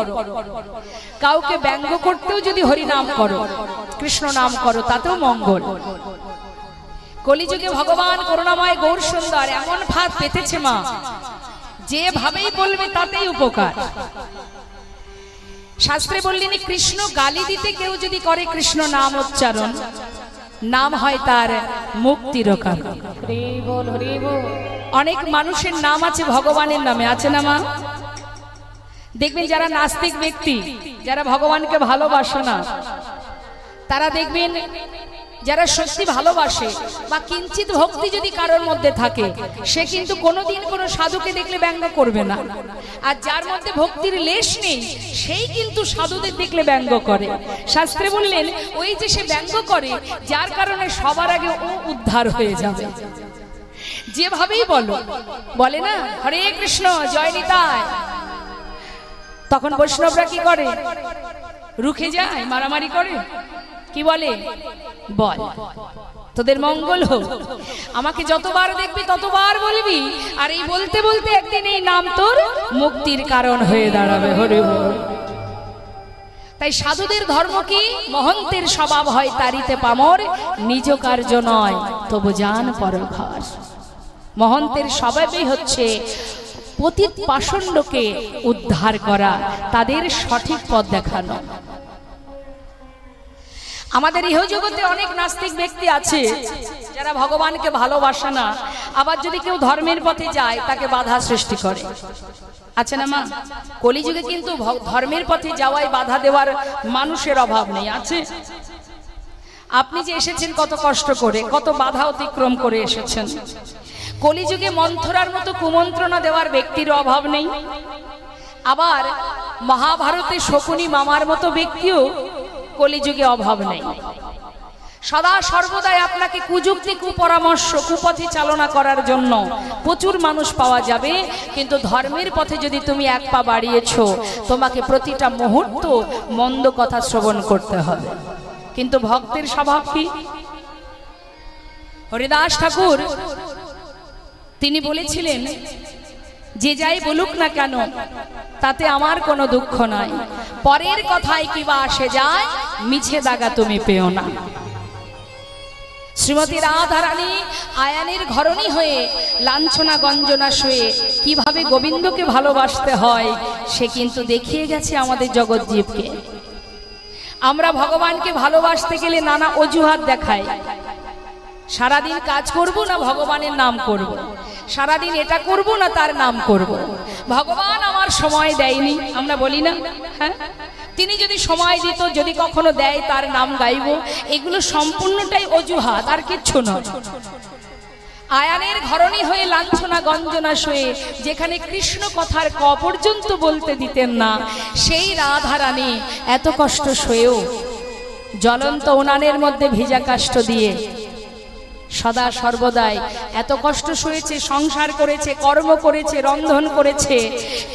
কাউকে ব্যঙ্গ করতেও যদি হরিনাম করো, কৃষ্ণ নাম করো, তাতেও মঙ্গল। কলিযুগে ভগবান করুণাময় গৌর সুন্দর এমন ফাঁদ পেতেছে মা, যেভাবেই বলবে তাতেই উপকার। শাস্ত্রে বললেন কৃষ্ণ গালি দিতে কেউ যদি করে কৃষ্ণ নাম উচ্চারণ, নাম হয় তার মুক্তির কারণ। হরি বল, হরি বল। অনেক মানুষের নাম আছে ভগবানের নামে, আছে না মা? দেখবেন যারা নাস্তিক ব্যক্তি, যারা ভগবানকে ভালোবাসে না, তারা দেখবেন যারা সত্যি ভালোবাসে বা কিঞ্চিত ভক্তি যদি কারোর মধ্যে থাকে, সে কিন্তু কোনোদিন কোনো সাধুকে দেখলে ব্যঙ্গ করবে না। আর যার মধ্যে ভক্তির লেশ নেই, সেই কিন্তু সাধুদের দেখলে ব্যঙ্গ করে। শাস্ত্রে বললেন ওই যে সে ব্যঙ্গ করে, যার কারণে সবার আগে ও উদ্ধার হয়ে যাবে। যেভাবেই বলো, বলে না হরে কৃষ্ণ জয় নিতাই, তখন বৈষ্ণবরা কি করে? রুখে যায়, মারামারি করে, কি বলে? বল তোদের মঙ্গল হোক, আমাকে যতবার দেখবি ততবার বলবি, আর এই বলতে বলতে একদিন এই নাম তোর মুক্তির কারণ হয়ে দাঁড়াবে। হরি বল। তাই সাধুদের ধর্ম কি? মহন্তের স্বভাব হয় তারিতে পামর, নিজ কার্য নয় তবু জান পরঘর। মহন্তের স্বভাবই হচ্ছে পতিত পাষণ্ডকে উদ্ধার করা, তাদের সঠিক পথ দেখানো। আমাদের ইহজগতে অনেক নাস্তিক ব্যক্তি আছে যারা ভগবানকে ভালোবাসে না, আবার যদি কেউ ধর্মের পথে যায় তাকে বাধা সৃষ্টি করে, আছে না মা? কলিযুগে কিন্তু ধর্মের পথে যাওয়ায় বাধা দেওয়ার মানুষের অভাব নেই, আছে? আপনি যে এসেছেন কত কষ্ট করে, কত বাধা অতিক্রম করে এসেছেন। কলিযুগে মন্থরার মতো কুমন্ত্রণা দেওয়ার ব্যক্তির অভাব নেই। আবার মহাভারতে শকুনি মামার মতো ব্যক্তিও কলিযুগে অভাব নেই। সদা সর্বদাই আপনাকে কুযুক্তি, কুপরামর্শ, কুপথে চালনা করার জন্য প্রচুর মানুষ পাওয়া যাবে, কিন্তু ধর্মের পথে যদি তুমি এক পা বাড়িয়েছো, তোমাকে প্রতিটা মুহূর্ত মন্দ কথা শ্রবণ করতে হবে। কিন্তু ভক্তের স্বভাব কি? হরিদাস ঠাকুর তিনি বলেছিলেন, যে যাই বলুক না কেন তাতে আমার কোনো দুঃখ নাই, পরের কথায় কিবা আসে যায়, মিছে দাগা তুমি পেও না। শ্রীমতী রাধারানী আয়ানের ঘরণী হয়ে লাঞ্ছনা গঞ্জনা শুয়ে কিভাবে গোবিন্দকে ভালোবাসতে হয় সে কিন্তু দেখিয়ে গেছে আমাদের জগৎজীবকে। আমরা ভগবানকে ভালোবাসতে গেলে নানা অজুহাত দেখাই। সারাদিন কাজ করব না ভগবানের নাম করব, সারাদিন এটা করব না তার নাম করব, ভগবান আমার সময় দেয়নি, আমরা বলি না? হ্যাঁ, তিনি যদি সময় দিত, যদি কখনো দেয়, তার নাম গাইব। এগুলো সম্পূর্ণটাই অজুহাত, আর কিচ্ছু নয়। আয়ানের ঘরণী হয়ে লাঞ্ছনা গঞ্জনা শুয়ে যেখানে কৃষ্ণ কথার ক পর্যন্ত বলতে দিতেন না, সেই রাধারানী এত কষ্ট সয়েও জ্বলন্ত উনানের মধ্যে ভিজা কাষ্ঠ দিয়ে সদা সর্বদাই এত কষ্ট সয়েছে, সংসার করেছে, কর্ম করেছে, রন্ধন করেছে,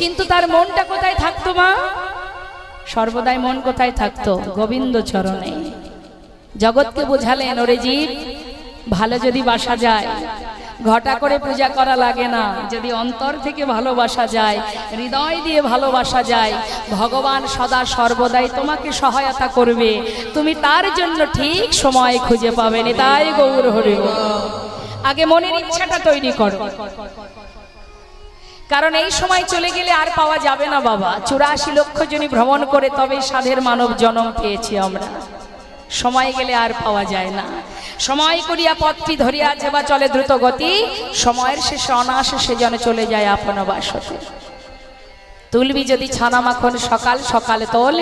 কিন্তু তার মনটা কোথায় থাকতো মা? সর্বদাই মন কোথায় থাকতো? গোবিন্দ চরণে। জগৎকে বোঝালেন, ওরে জীব, ভালো যদি বাসা যায়, ঘটা করে পূজা করা লাগে না, যদি অন্তর থেকে ভালোবাসা যায়, হৃদয় দিয়ে ভালোবাসা যায়, ভগবান সদা সর্বদাই তোমাকে সহায়তা করবে, তুমি তার জন্য ঠিক সময় খুঁজে পাবেন। তাই গৌর হরি বল। আগে মনের ইচ্ছাটা তৈরি করো, কারণ এই সময় চলে গেলে আর পাওয়া যাবে না বাবা। 84 লক্ষ জনই ভ্রমণ করে তবে সাধের মানব জন্ম পেয়েছি আমরা, সময় গেলে আর পাওয়া যায় না। সময় করিয়া পথটি ধরিয়া যেবা চলে দ্রুত গতি, সময়ের শেষে অনায়াসে সে যেন চলে যায় আপন বাসতে। তুলবি যদি ছানা মাখন সকাল সকালে তোল,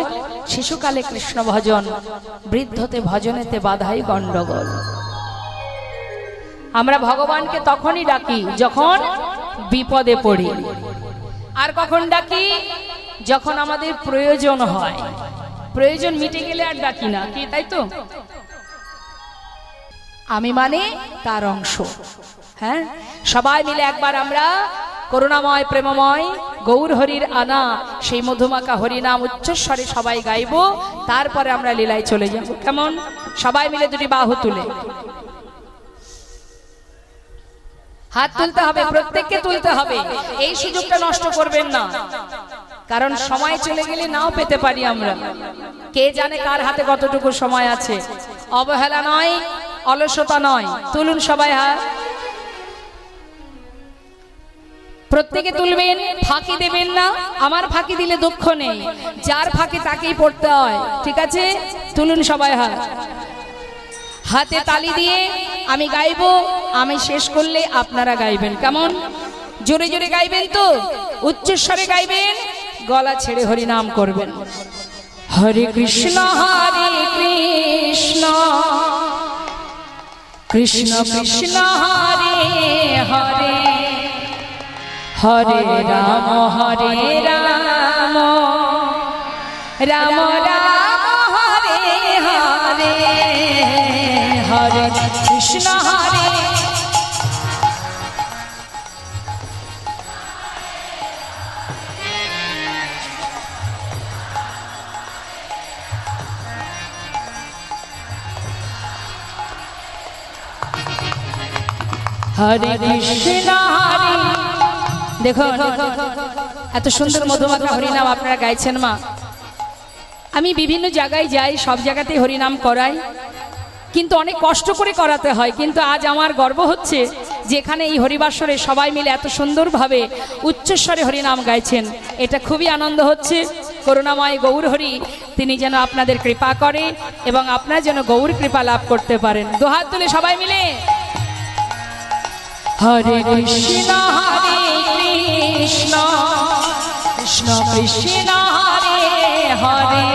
শিশুকালে কৃষ্ণ ভজন, বৃদ্ধতে ভজনেতে বাধাই গণ্ডগোল। আমরা ভগবানকে তখনই ডাকি যখন বিপদে পড়ি, আর কখন ডাকি? যখন আমাদের প্রয়োজন হয়। প্রয়োজন মিটে গেলে আর ডাকি না, কি তাই তো? আমি মানে তার অংশ। হ্যাঁ, সবাই মিলে একবার আমরা করুণাময় প্রেমময় গৌর হরির আনা সেই মধুমাখা হরিনাম উচ্চস্বরে সবাই গাইব, তারপরে আমরা লীলায় চলে যাব। কেমন? সবাই মিলে দুটি বাহু তুলে হাত তুলতে হবে, প্রত্যেককে তুলতে হবে। এই সুযোগটা নষ্ট করবেন না, কারণ সময় চলে গেলে নাও পেতে পারি আমরা। কে জানে কার হাতে কতটুকু সময় আছে। অবহেলা নয়, অলসতা নয়। তুলুন সবাই হাত, প্রত্যেকে তুলবেন, ফাঁকি দেবেন না। আমার ফাঁকি দিলে দুঃখ নেই, যার ফাঁকি তাকেই পড়তে হয়। ঠিক আছে, তুলুন সবাই হাত। হাতে তালি দিয়ে আমি গাইবো, আমি শেষ করলে আপনারা গাইবেন। কেমন? জোরে জোরে গাইবেন তো, উচ্চস্বরে গাইবেন, গলা ছেড়ে হরি নাম করবেন। হরে কৃষ্ণ হরে কৃষ্ণ কৃষ্ণ কৃষ্ণ হরে হরে হরে রাম রাম রাম হরে হরে হরে কৃষ্ণ হরে হরে কৃষ্ণ হরে। দেখুন এত সুন্দর মধুমাখা হরিনাম আপনারা গাইছেন মা। আমি বিভিন্ন জায়গায় যাই, সব জায়গাতেই হরিনাম করাই, কিন্তু অনেক কষ্ট করে করাতে হয়। কিন্তু আজ আমার গর্ব হচ্ছে যেখানে এই হরিবাসরে সবাই মিলে এত সুন্দরভাবে উচ্চস্বরে হরিনাম গাইছেন, এটা খুবই আনন্দ হচ্ছে। করুণাময় গৌর হরি তিনি যেন আপনাদের কৃপা করে এবং আপনারা যেন গৌর কৃপা লাভ করতে পারেন। দুহাত তুলে সবাই মিলে হরে কৃষ্ণ হরে কৃষ্ণ কৃষ্ণ কৃষ্ণ হরে হরে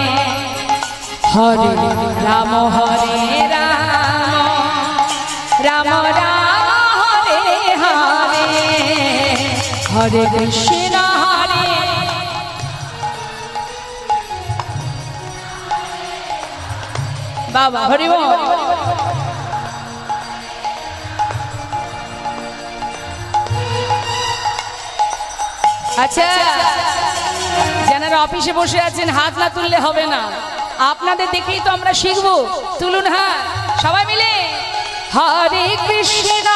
হরে রাম রাম রাম হরে হরে হরে কৃষ্ণ হরে। বাবা হরি বল। আচ্ছা, যারা অফিসে বসে আছেন হাত না তুললে হবে না, আপনাদের দেখেই তো আমরা শিখবো। তুলুন হাত সবাই মিলে। হরে কৃষ্ণ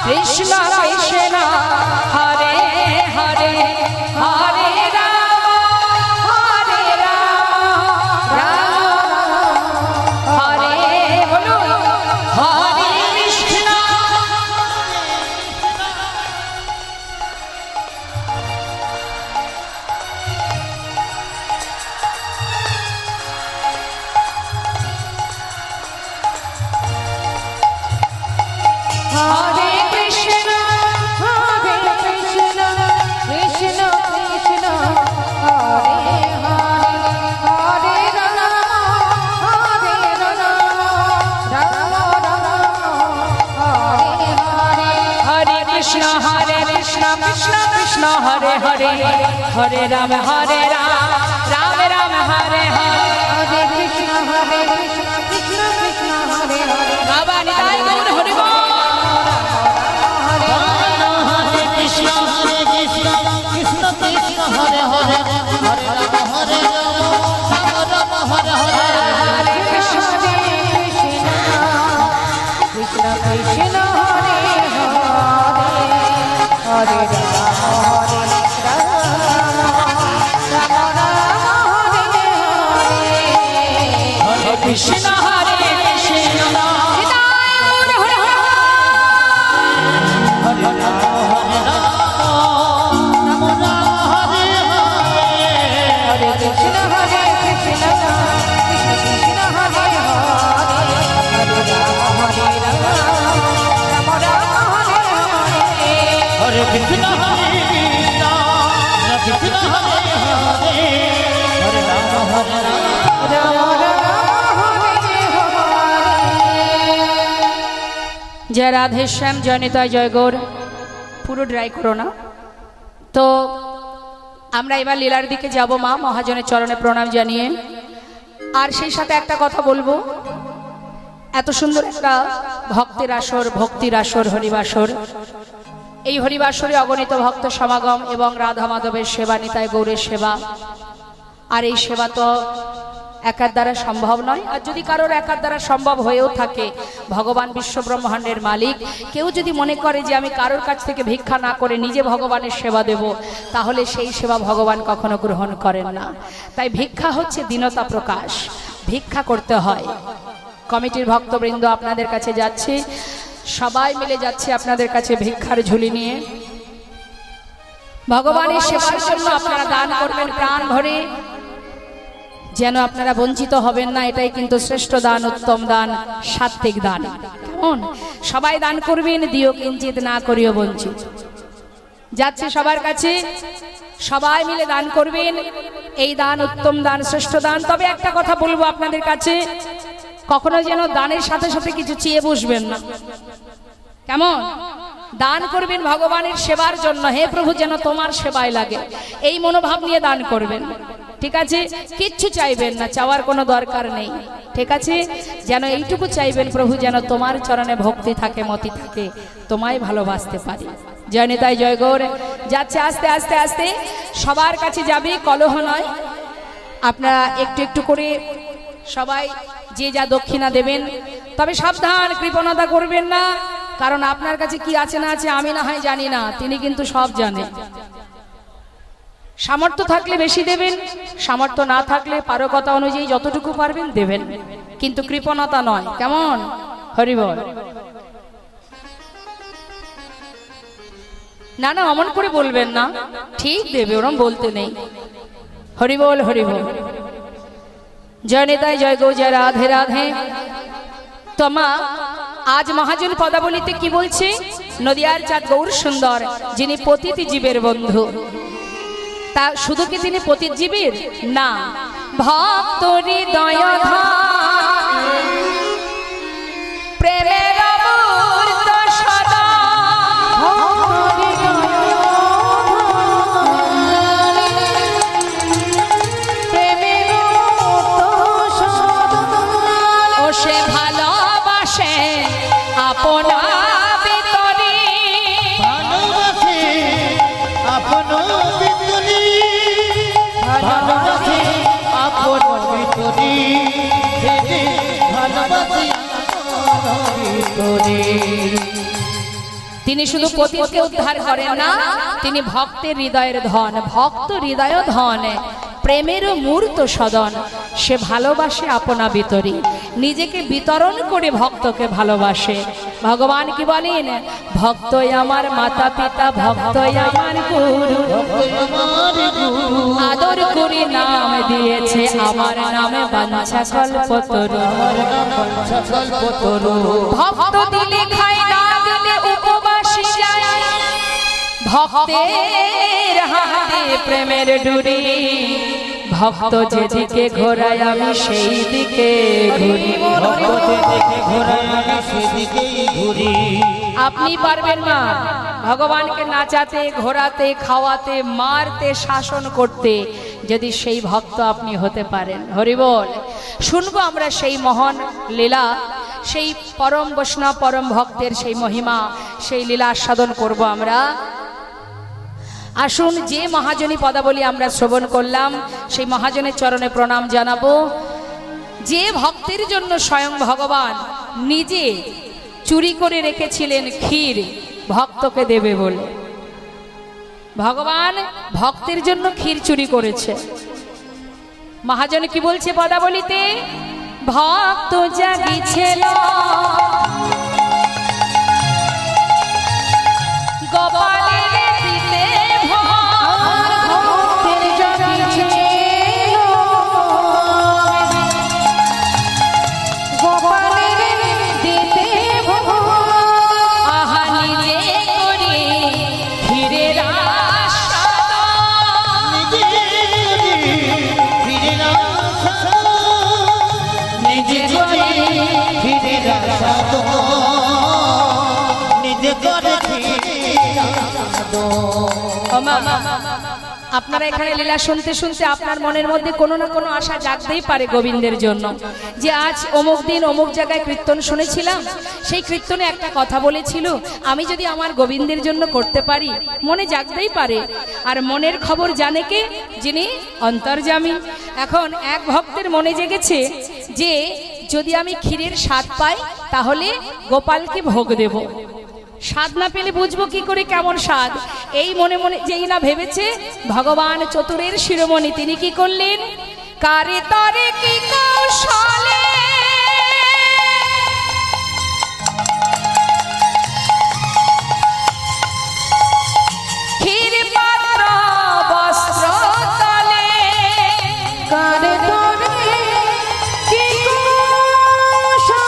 কৃষ্ণ কৃষ্ণ হরে হরে হরে রাম হরে বলুন হরে কৃষ্ণ। হরে কৃষ্ণ কৃষ্ণ কৃষ্ণ হরে হরে হরে রাম হরে কৃষ্ণ কৃষ্ণ কৃষ্ণ হরে হরে হরে রাম রাম রাম হরে হরে হরে কৃষ্ণ কৃষ্ণ কৃষ্ণ হরে হরে। বাবা নিতাই গৌর হরি বল। কৃষ্ণ কৃষ্ণ কৃষ্ণ হরে হরে হরে রাম হরে রাম হরে হরে হরে কৃষ্ণ কৃষ্ণ কৃষ্ণ হরে হরে হরে রাম হরে কৃষ্ণ হরে কৃষ্ণ কৃষ্ণ হরে কৃষ্ণ কৃষ্ণ কৃষ্ণ হরে হরে হরে রাম রাম হরে হরে হরে কৃষ্ণ কৃষ্ণ হরে হরে হরে রাম রাম হরে জয় রাধে শ্যাম, জয় নিতাই, জয় গৌর। পুরো ড্রাই করো না তো। আমরা এবার লীলার দিকে যাব মা, মহাজনের চরণে প্রণাম জানিয়ে। আর সেই সাথে একটা কথা বলবো, এত সুন্দর একটা ভক্তের আসর, ভক্তির আসর, হরিবাসর। এই হরিবাসরে অগণিত ভক্ত সমাগম এবং রাধা মাধবের সেবা, নিতাই গৌরের সেবা। আর এই সেবা তো একার দ্বারা সম্ভব নয়। আর যদি কারোর একার দ্বারা সম্ভব হয়েও থাকে, ভগবান বিশ্বব্রহ্মাণ্ডের মালিক, কেউ যদি মনে করে যে আমি কারোর কাছ থেকে ভিক্ষা না করে নিজে ভগবানের সেবা দেব, তাহলে সেই সেবা ভগবান কখনো গ্রহণ করেন না। তাই ভিক্ষা হচ্ছে দীনতা প্রকাশ, ভিক্ষা করতে হয়। কমিটির ভক্তবৃন্দ আপনাদের কাছে যাচ্ছে, সবাই মিলে যাচ্ছে আপনাদের কাছে ভিক্ষার ঝুলি নিয়ে। ভগবানের সেবার জন্য আপনারা দান করবেন প্রাণ ভরে, যেন আপনারা বঞ্চিত হবেন না। এটাই কিন্তু শ্রেষ্ঠ দান, উত্তম দান, সাত্বিক দান। কেমন? সবাই দান করবেন, দিও কিঞ্চিত না করিও বঞ্চিত। যাচ্ছে সবার কাছে, সবাই মিলে দান করবেন। এই দান উত্তম দান, শ্রেষ্ঠ দান। তবে একটা কথা বলবো আপনাদের কাছে, কখনো যেন দানের সাথে সাথে কিছু চেয়ে বসবেন না। কেমন? দান করবেন ভগবানের সেবার জন্য, হে প্রভু যেন তোমার সেবায় লাগে, এই মনোভাব নিয়ে দান করবেন। ঠিক আছে? কিচ্ছু চাইবেন না, চাওয়ার কোনো দরকার নেই। ঠিক আছে? যেন এইটুকু চাইবেন, প্রভু যেন তোমার চরণে ভক্তি থাকে, মতি থাকে, তোমায় ভালোবাসতে পারি। জয় নিতাই, জয় গৌর। যাচ্ছে আস্তে আস্তে আস্তে, সবার কাছে যাবে, কলহ নয়। আপনারা একটু একটু করে সবাই যে যা দক্ষিণা দেবেন। তবে সাবধান, কৃপণতা করবেন না, কারণ আপনার কাছে কি আছে না আছে আমি না হয় জানি না, তিনি কিন্তু সব জানেন। সামর্থ্য থাকলে বেশি দেবেন, সামর্থ্য না থাকলে পারকতা অনুযায়ী যতটুকু পারবেন দেবেন, কিন্তু কৃপণতা নয়। কেমন? হরিবল। না না, অমন করে বলবেন না, ঠিক দেবে, ওরম বলতে নেই। হরিবল, হরিবল। জয় নিতাই, জয় গৌ, জয় রাধে রাধে। তোমা আজ মহাজন পদাবলিতে কি বলছে? নদিয়ার চাঁদ গৌর সুন্দর, যিনি পতিত জীবের বন্ধু। তা শুধু কি তিনি পতিত জীবের না, ভক্ত হৃদয় প্রেমের অমূর্ত সদা, ও সে ভালোবাসে আপনা ভিতরে, ভালোবাসে আপন ভিতরে, ভালোবাসে আপন ভিতরে, ভালোবাসে আপন ভিতরে। তিনি শুধু পতিতকে উদ্ধার করেন না, তিনি ভক্তের হৃদয়ের ধন, ভক্ত হৃদয় ধন, প্রেমের মূর্ত সদন। সে ভালোবাসে আপনা ভিতরে, নিজেকে বিতরণ করে ভক্তকে ভালোবাসে। ভগবান কি বলেন? ভক্ত আমার মাতা পিতা, ভক্ত আমার গুরু, আদর করে নাম দিয়েছে আমার নামে বাঞ্ছা কল্পতরু। ভক্ত দিলে খায়, না দিলে উপবাসী যায়, ভক্তের হাতে প্রেমের ডুরি। ভক্ত যেদিকে ঘোরায় আমি সেই দিকে ঘুরি, আপনি পারবেন না ভগবানকে নাচাতে, ঘোরাতে, খাওয়াতে, মারতে, শাসন করতে, যদি সেই ভক্ত আপনি হতে পারেন। হরিবল। শুনবো আমরা সেই মহান লীলা, সেই পরম বৈষ্ণব পরম ভক্তের সেই মহিমা, সেই লীলা আস্বাদন করব আমরা। আসুন, যে মহাজনী পদাবলী আমরা শ্রবণ করলাম, সেই মহাজনের চরণে প্রণাম জানাবো, যে ভক্তের জন্য স্বয়ং ভগবান নিজে চুরি করে রেখেছিলেন ক্ষীর ভক্তকে দেবে বলে। ভগবান ভক্তের জন্য ক্ষীর চুরি করেছে। মহাজন কি বলছে পদাবলীতে? ভক্ত জাগিছিল গোপালের দিতে, ভক্তের জাগিছিল গোপালের দিতে, আহা নিজে করে ক্ষীরের আপনারা এখানে লীলা শুনতে শুনতে আপনার মনের মধ্যে কোনো না কোনো আশা জাগতেই পারে গোবিন্দের জন্য, যে আজ অমুক দিন অমুক জায়গায় কীর্তন শুনেছিলাম, সেই কীর্তনে একটা কথা বলেছিল, আমি যদি আমার গোবিন্দের জন্য করতে পারি, মনে জাগতেই পারে। আর মনের খবর জানে কে? যিনি অন্তর্যামী। এখন এক ভক্তের মনে জেগেছে যে যদি আমি ক্ষীরের স্বাদ পাই তাহলে গোপালকে ভোগ দেব। স্বাদ না পেলে বুঝবো কি করে কেমন স্বাদ? এই মনে মনে যেই না ভেবেছে, ভগবান চতুরের শিরোমণি তিনি কি করলেন? কারে তারে কি কৌশলে ক্ষীর পাত্র বস্ত্র তলে, কারে তোরে কি কৌশলে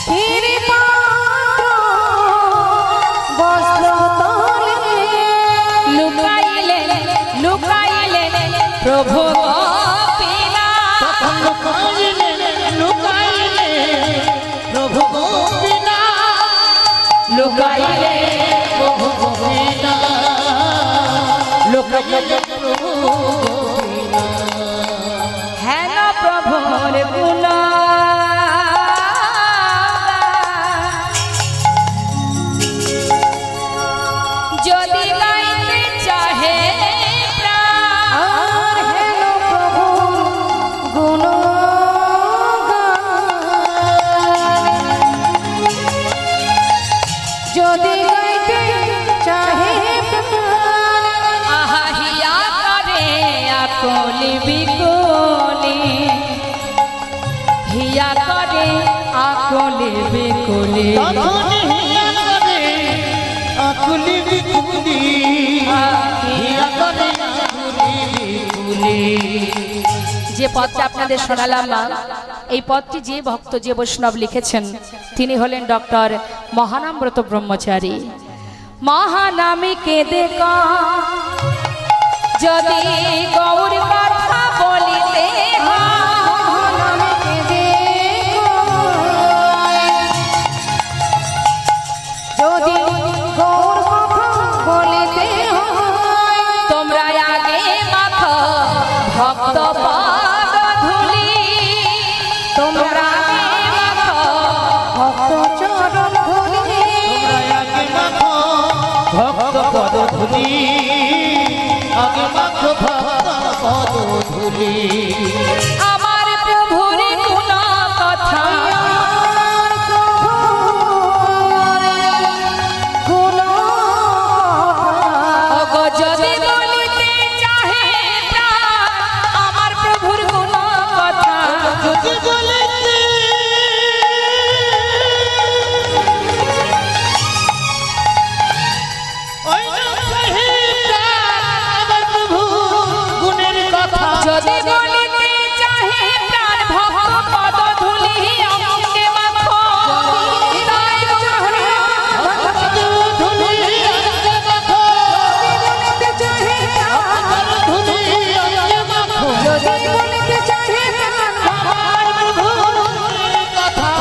ক্ষীর পাত্র বস্ত্র তলে লুকাইলেন লুকাইলেন প্রভু গোপীনাথ। লুকাইলে প্রভু গোবিনা, লুকাইলে প্রভু গোবিনা, লুকাইলে প্রভু গোবিনা। হেন প্রভুর গুণ যদি গাইতে চাহে প্রাণ, আর হেন প্রভু গুণগান যদি গাইতে চাহে প্রাণ, আহা হিয়া করে আকলি বিকলি, হিয়া করে আকলি বিকলি, তখন হিয়া করে আকুলি বিকুলি, হিয়া করে আকুলি বিকুলি। যে পদটা আপনাদের শোনালাম না, এই পদটি যে ভক্ত যে বৈষ্ণব লিখেছেন তিনি হলেন ডক্টর মহানামব্রত ব্রহ্মচারী। মহানামে কেঁদে যদি গৌর কথা বলিতে মহানামে যদি গৌর কথা বলিতে হয়, তোমরা আগে মাখো ভক্ত পদ ধুলি, তোমরা আগে মাখো ভক্ত চরণ ধুলি, আগে মাখো ভক্ত পদ ধুলি, আগে মাখো ভক্ত পদ ধুলি। আমার প্রভুর গুণ কথা আমার প্রভুর গুণ ওগো যদি বলিতে চাহে প্রাণ, আমার প্রভুর গুণ কথা যদি বলিতে ওই না চাহিদা আমার প্রভু গুণের কথা, যদি বলিতে চাহে প্রাণ, ভক্ত পদ ধুলি অঙ্গে মাখো, হৃদয় চরণে ভক্ত ধুলি আগে মাখো, বলিতে চাহে ভক্ত ধুলি আগে মাখো, যদি বলিতে চাহে আমার প্রভু গুণের কথা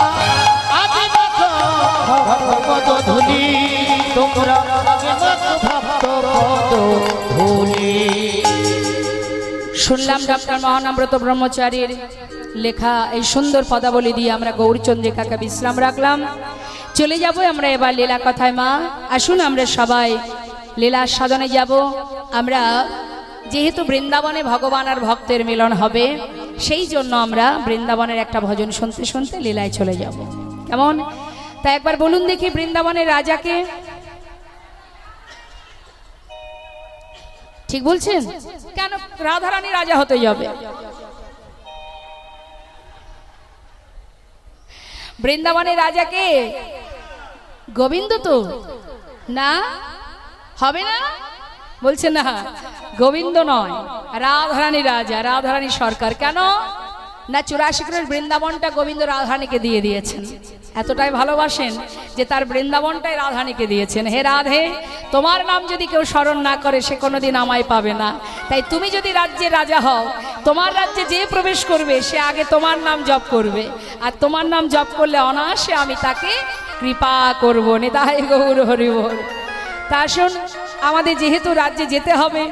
আগে মাখো ভক্ত পদ ধুলি, তোমরা আগে মাখো ভক্ত পদ ধুলি। শুনলাম ডক্টর মহানামব্রত ব্রহ্মচারীর লেখা এই সুন্দর পদাবলী দিয়ে আমরা গৌরচন্দ্রিকাকে বিশ্রাম রাখলাম। চলে যাব আমরা এবার লীলা কথায়। মা আসুন আমরা সবাই লীলা সাধনে যাব। আমরা যেহেতু বৃন্দাবনে ভগবান আর ভক্তের মিলন হবে, সেই জন্য আমরা বৃন্দাবনের একটা ভজন শুনতে শুনতে লীলায় চলে যাব। কেমন? তা একবার বলুন দেখি, বৃন্দাবনের রাজাকে? ঠিক বলছেন? কেন রাধারানী রাজা হতে যাবে? বৃন্দাবনের রাজাকে গোবিন্দ তো না, হবে না? বলছে না, গোবিন্দ নয়, রাধারানী রাজা, রাধারানী সরকার। কেন না 84 বৃন্দাবনটা গোবিন্দ রাধারানীকে দিয়ে দিয়েছেন। এতটাই ভালোবাসেন যে তার বৃন্দাবনটাই রাধারানীকে দিয়েছেন। হে রাধে, তোমার নাম যদি কেউ স্মরণ না করে সে কোনোদিন আমায় পাবে না। তাই তুমি যদি রাজ্যের রাজা হও, তোমার রাজ্যে যে প্রবেশ করবে সে আগে তোমার নাম জপ করবে, আর তোমার নাম জপ করলে অনায়াসে আমি তাকে কৃপা করবো নিতাই গৌর হরি বল। তা আসুন, আমাদের যেহেতু রাজ্যে যেতে হবে,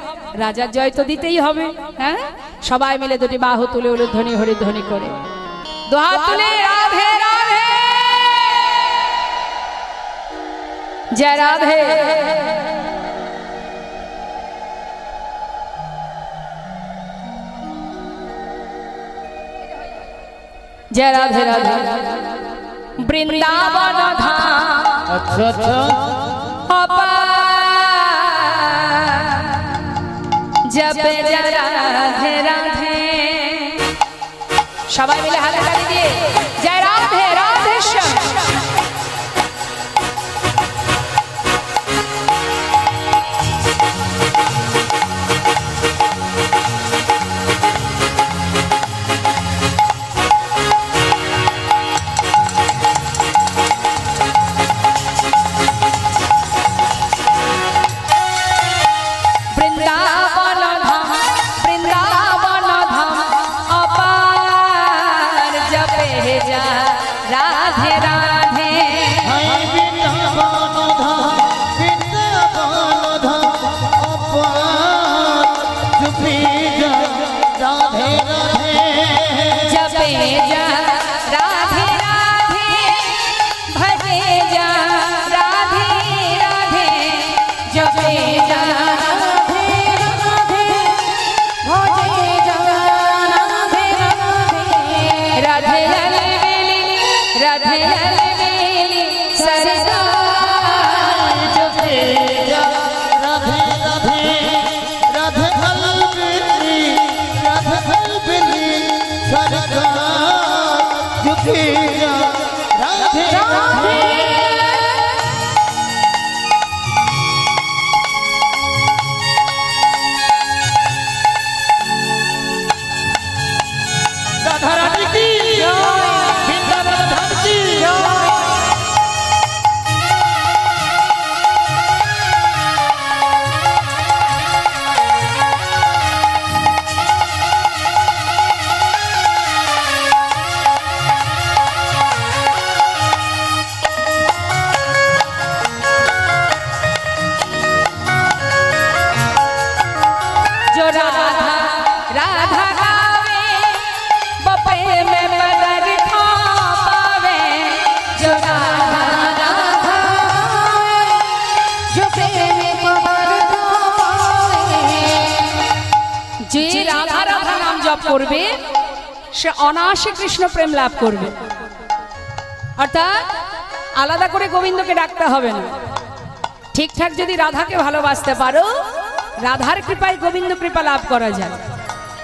রাজার জয় তো দিতেই হবে। হ্যাঁ, সবাই মিলে দুটি বাহু তুলে উলুধ্বনি হরিধ্বনি করে দুহাত তুলে রাধে রাধে জয় রাধে। जय राधे राधे वृंदावन धाम अच्छा अच्छा जब जय राधे राधे सबाई मिले हाथ ताली दिए जय राधे राधे श्याम। করবে সে অনায়াসে কৃষ্ণ প্রেম লাভ করবে। অর্থাৎ আলাদা করে গোবিন্দকে ডাকতে হবে না, ঠিকঠাক যদি রাধাকে ভালোবাসতে পারো, রাধার কৃপায় গোবিন্দ কৃপা লাভ করা যায়।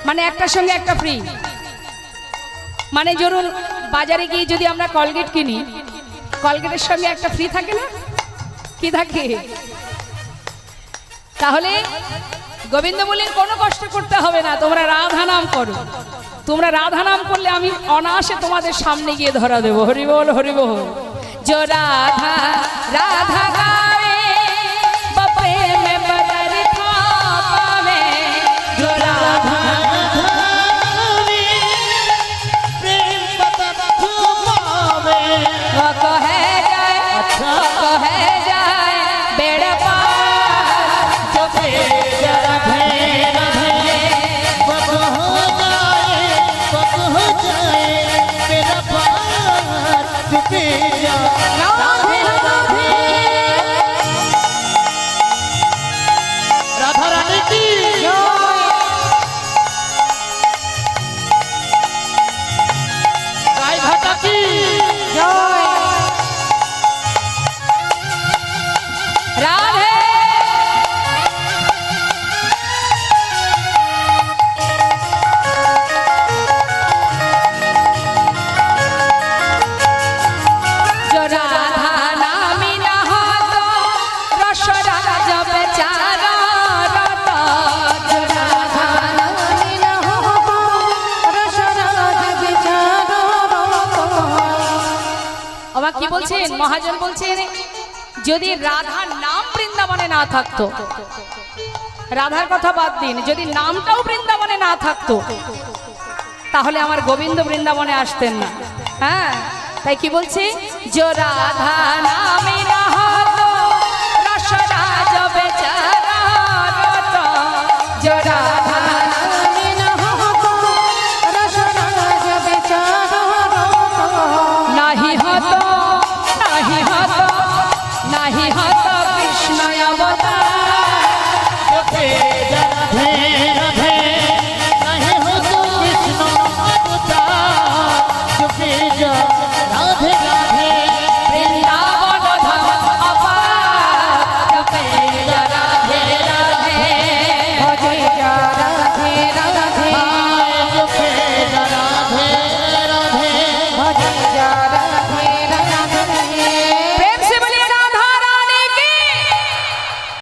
মানে একটার সঙ্গে একটা ফ্রি। মানে ধরুন বাজারে গিয়ে যদি আমরা কলগেট কিনি, কলগেটের সঙ্গে একটা ফ্রি থাকে না, কি থাকে? তাহলে গোবিন্দ বলেন কোনো কষ্ট করতে হবে না, তোমরা রাধা নাম করো। তোমরা রাধা নাম করলে আমি অনায়াসে তোমাদের সামনে গিয়ে ধরা দেবো। হরি বল হরি বল। जो राधा राधा गावे बपे में बदर था पावे, जो राधा गावे प्रेम बदर पावे, वो कहे जाए अच्छा कहे जाए बेड़ा पार, जो बेड़ा राधे राधे वो हो जाए बेड़ा पार, जो बेड़ा কি বলছেন মহাজন? বলছেন যদি রাধার নাম বৃন্দাবনে না থাকতো, রাধার কথা বাদ দিন, যদি নামটাও বৃন্দাবনে না থাকতো তাহলে আমার গোবিন্দ বৃন্দাবনে আসতেন না। হ্যাঁ, তাই কি বলছে, জো রাধা নামে